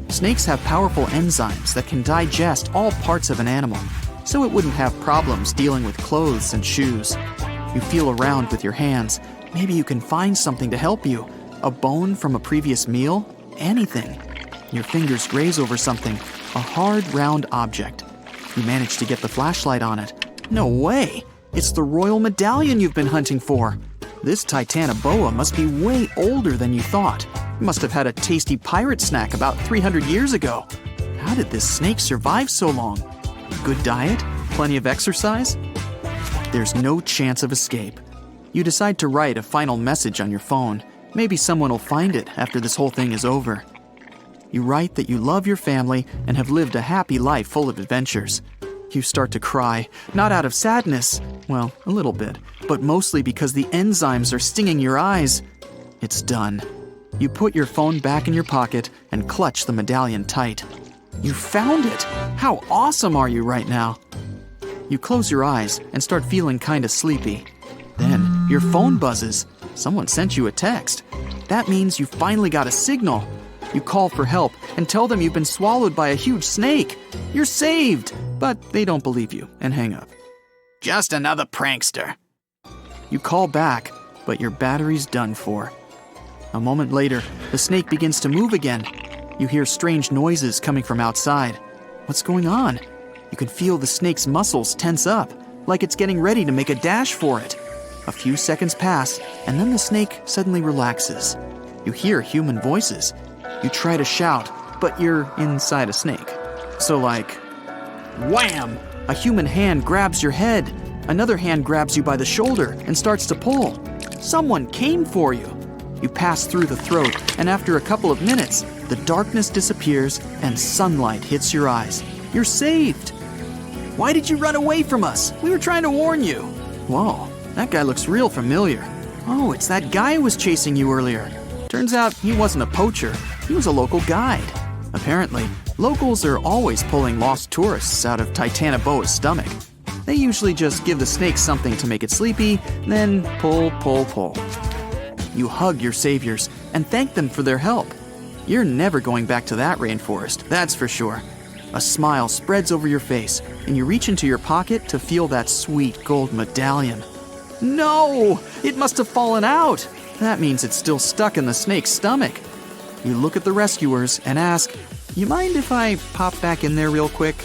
Snakes have powerful enzymes that can digest all parts of an animal, so it wouldn't have problems dealing with clothes and shoes. You feel around with your hands. Maybe you can find something to help you. A bone from a previous meal? Anything. Your fingers graze over something, a hard, round object. You manage to get the flashlight on it. No way! It's the royal medallion you've been hunting for. This Titanoboa must be way older than you thought. It must have had a tasty pirate snack about 300 years ago. How did this snake survive so long? Good diet? Plenty of exercise? There's no chance of escape. You decide to write a final message on your phone. Maybe someone will find it after this whole thing is over. You write that you love your family and have lived a happy life full of adventures. You start to cry, not out of sadness, well, a little bit, but mostly because the enzymes are stinging your eyes. It's done. You put your phone back in your pocket and clutch the medallion tight. You found it! How awesome are you right now? You close your eyes and start feeling kinda sleepy. Then your phone buzzes. Someone sent you a text. That means you finally got a signal. You call for help and tell them you've been swallowed by a huge snake. You're saved! But they don't believe you and hang up. Just another prankster. You call back, but your battery's done for. A moment later, the snake begins to move again. You hear strange noises coming from outside. What's going on? You can feel the snake's muscles tense up, like it's getting ready to make a dash for it. A few seconds pass, and then the snake suddenly relaxes. You hear human voices. You try to shout, but you're inside a snake. So like, wham! A human hand grabs your head. Another hand grabs you by the shoulder and starts to pull. Someone came for you. You pass through the throat, and after a couple of minutes, the darkness disappears and sunlight hits your eyes. You're saved. Why did you run away from us? We were trying to warn you. Whoa, that guy looks real familiar. Oh, it's that guy who was chasing you earlier. Turns out he wasn't a poacher, he was a local guide. Apparently, locals are always pulling lost tourists out of Titanoboa's stomach. They usually just give the snake something to make it sleepy, then pull. You hug your saviors and thank them for their help. You're never going back to that rainforest, that's for sure. A smile spreads over your face, and you reach into your pocket to feel that sweet gold medallion. No! It must have fallen out! That means it's still stuck in the snake's stomach. You look at the rescuers and ask, "You mind if I pop back in there real quick?"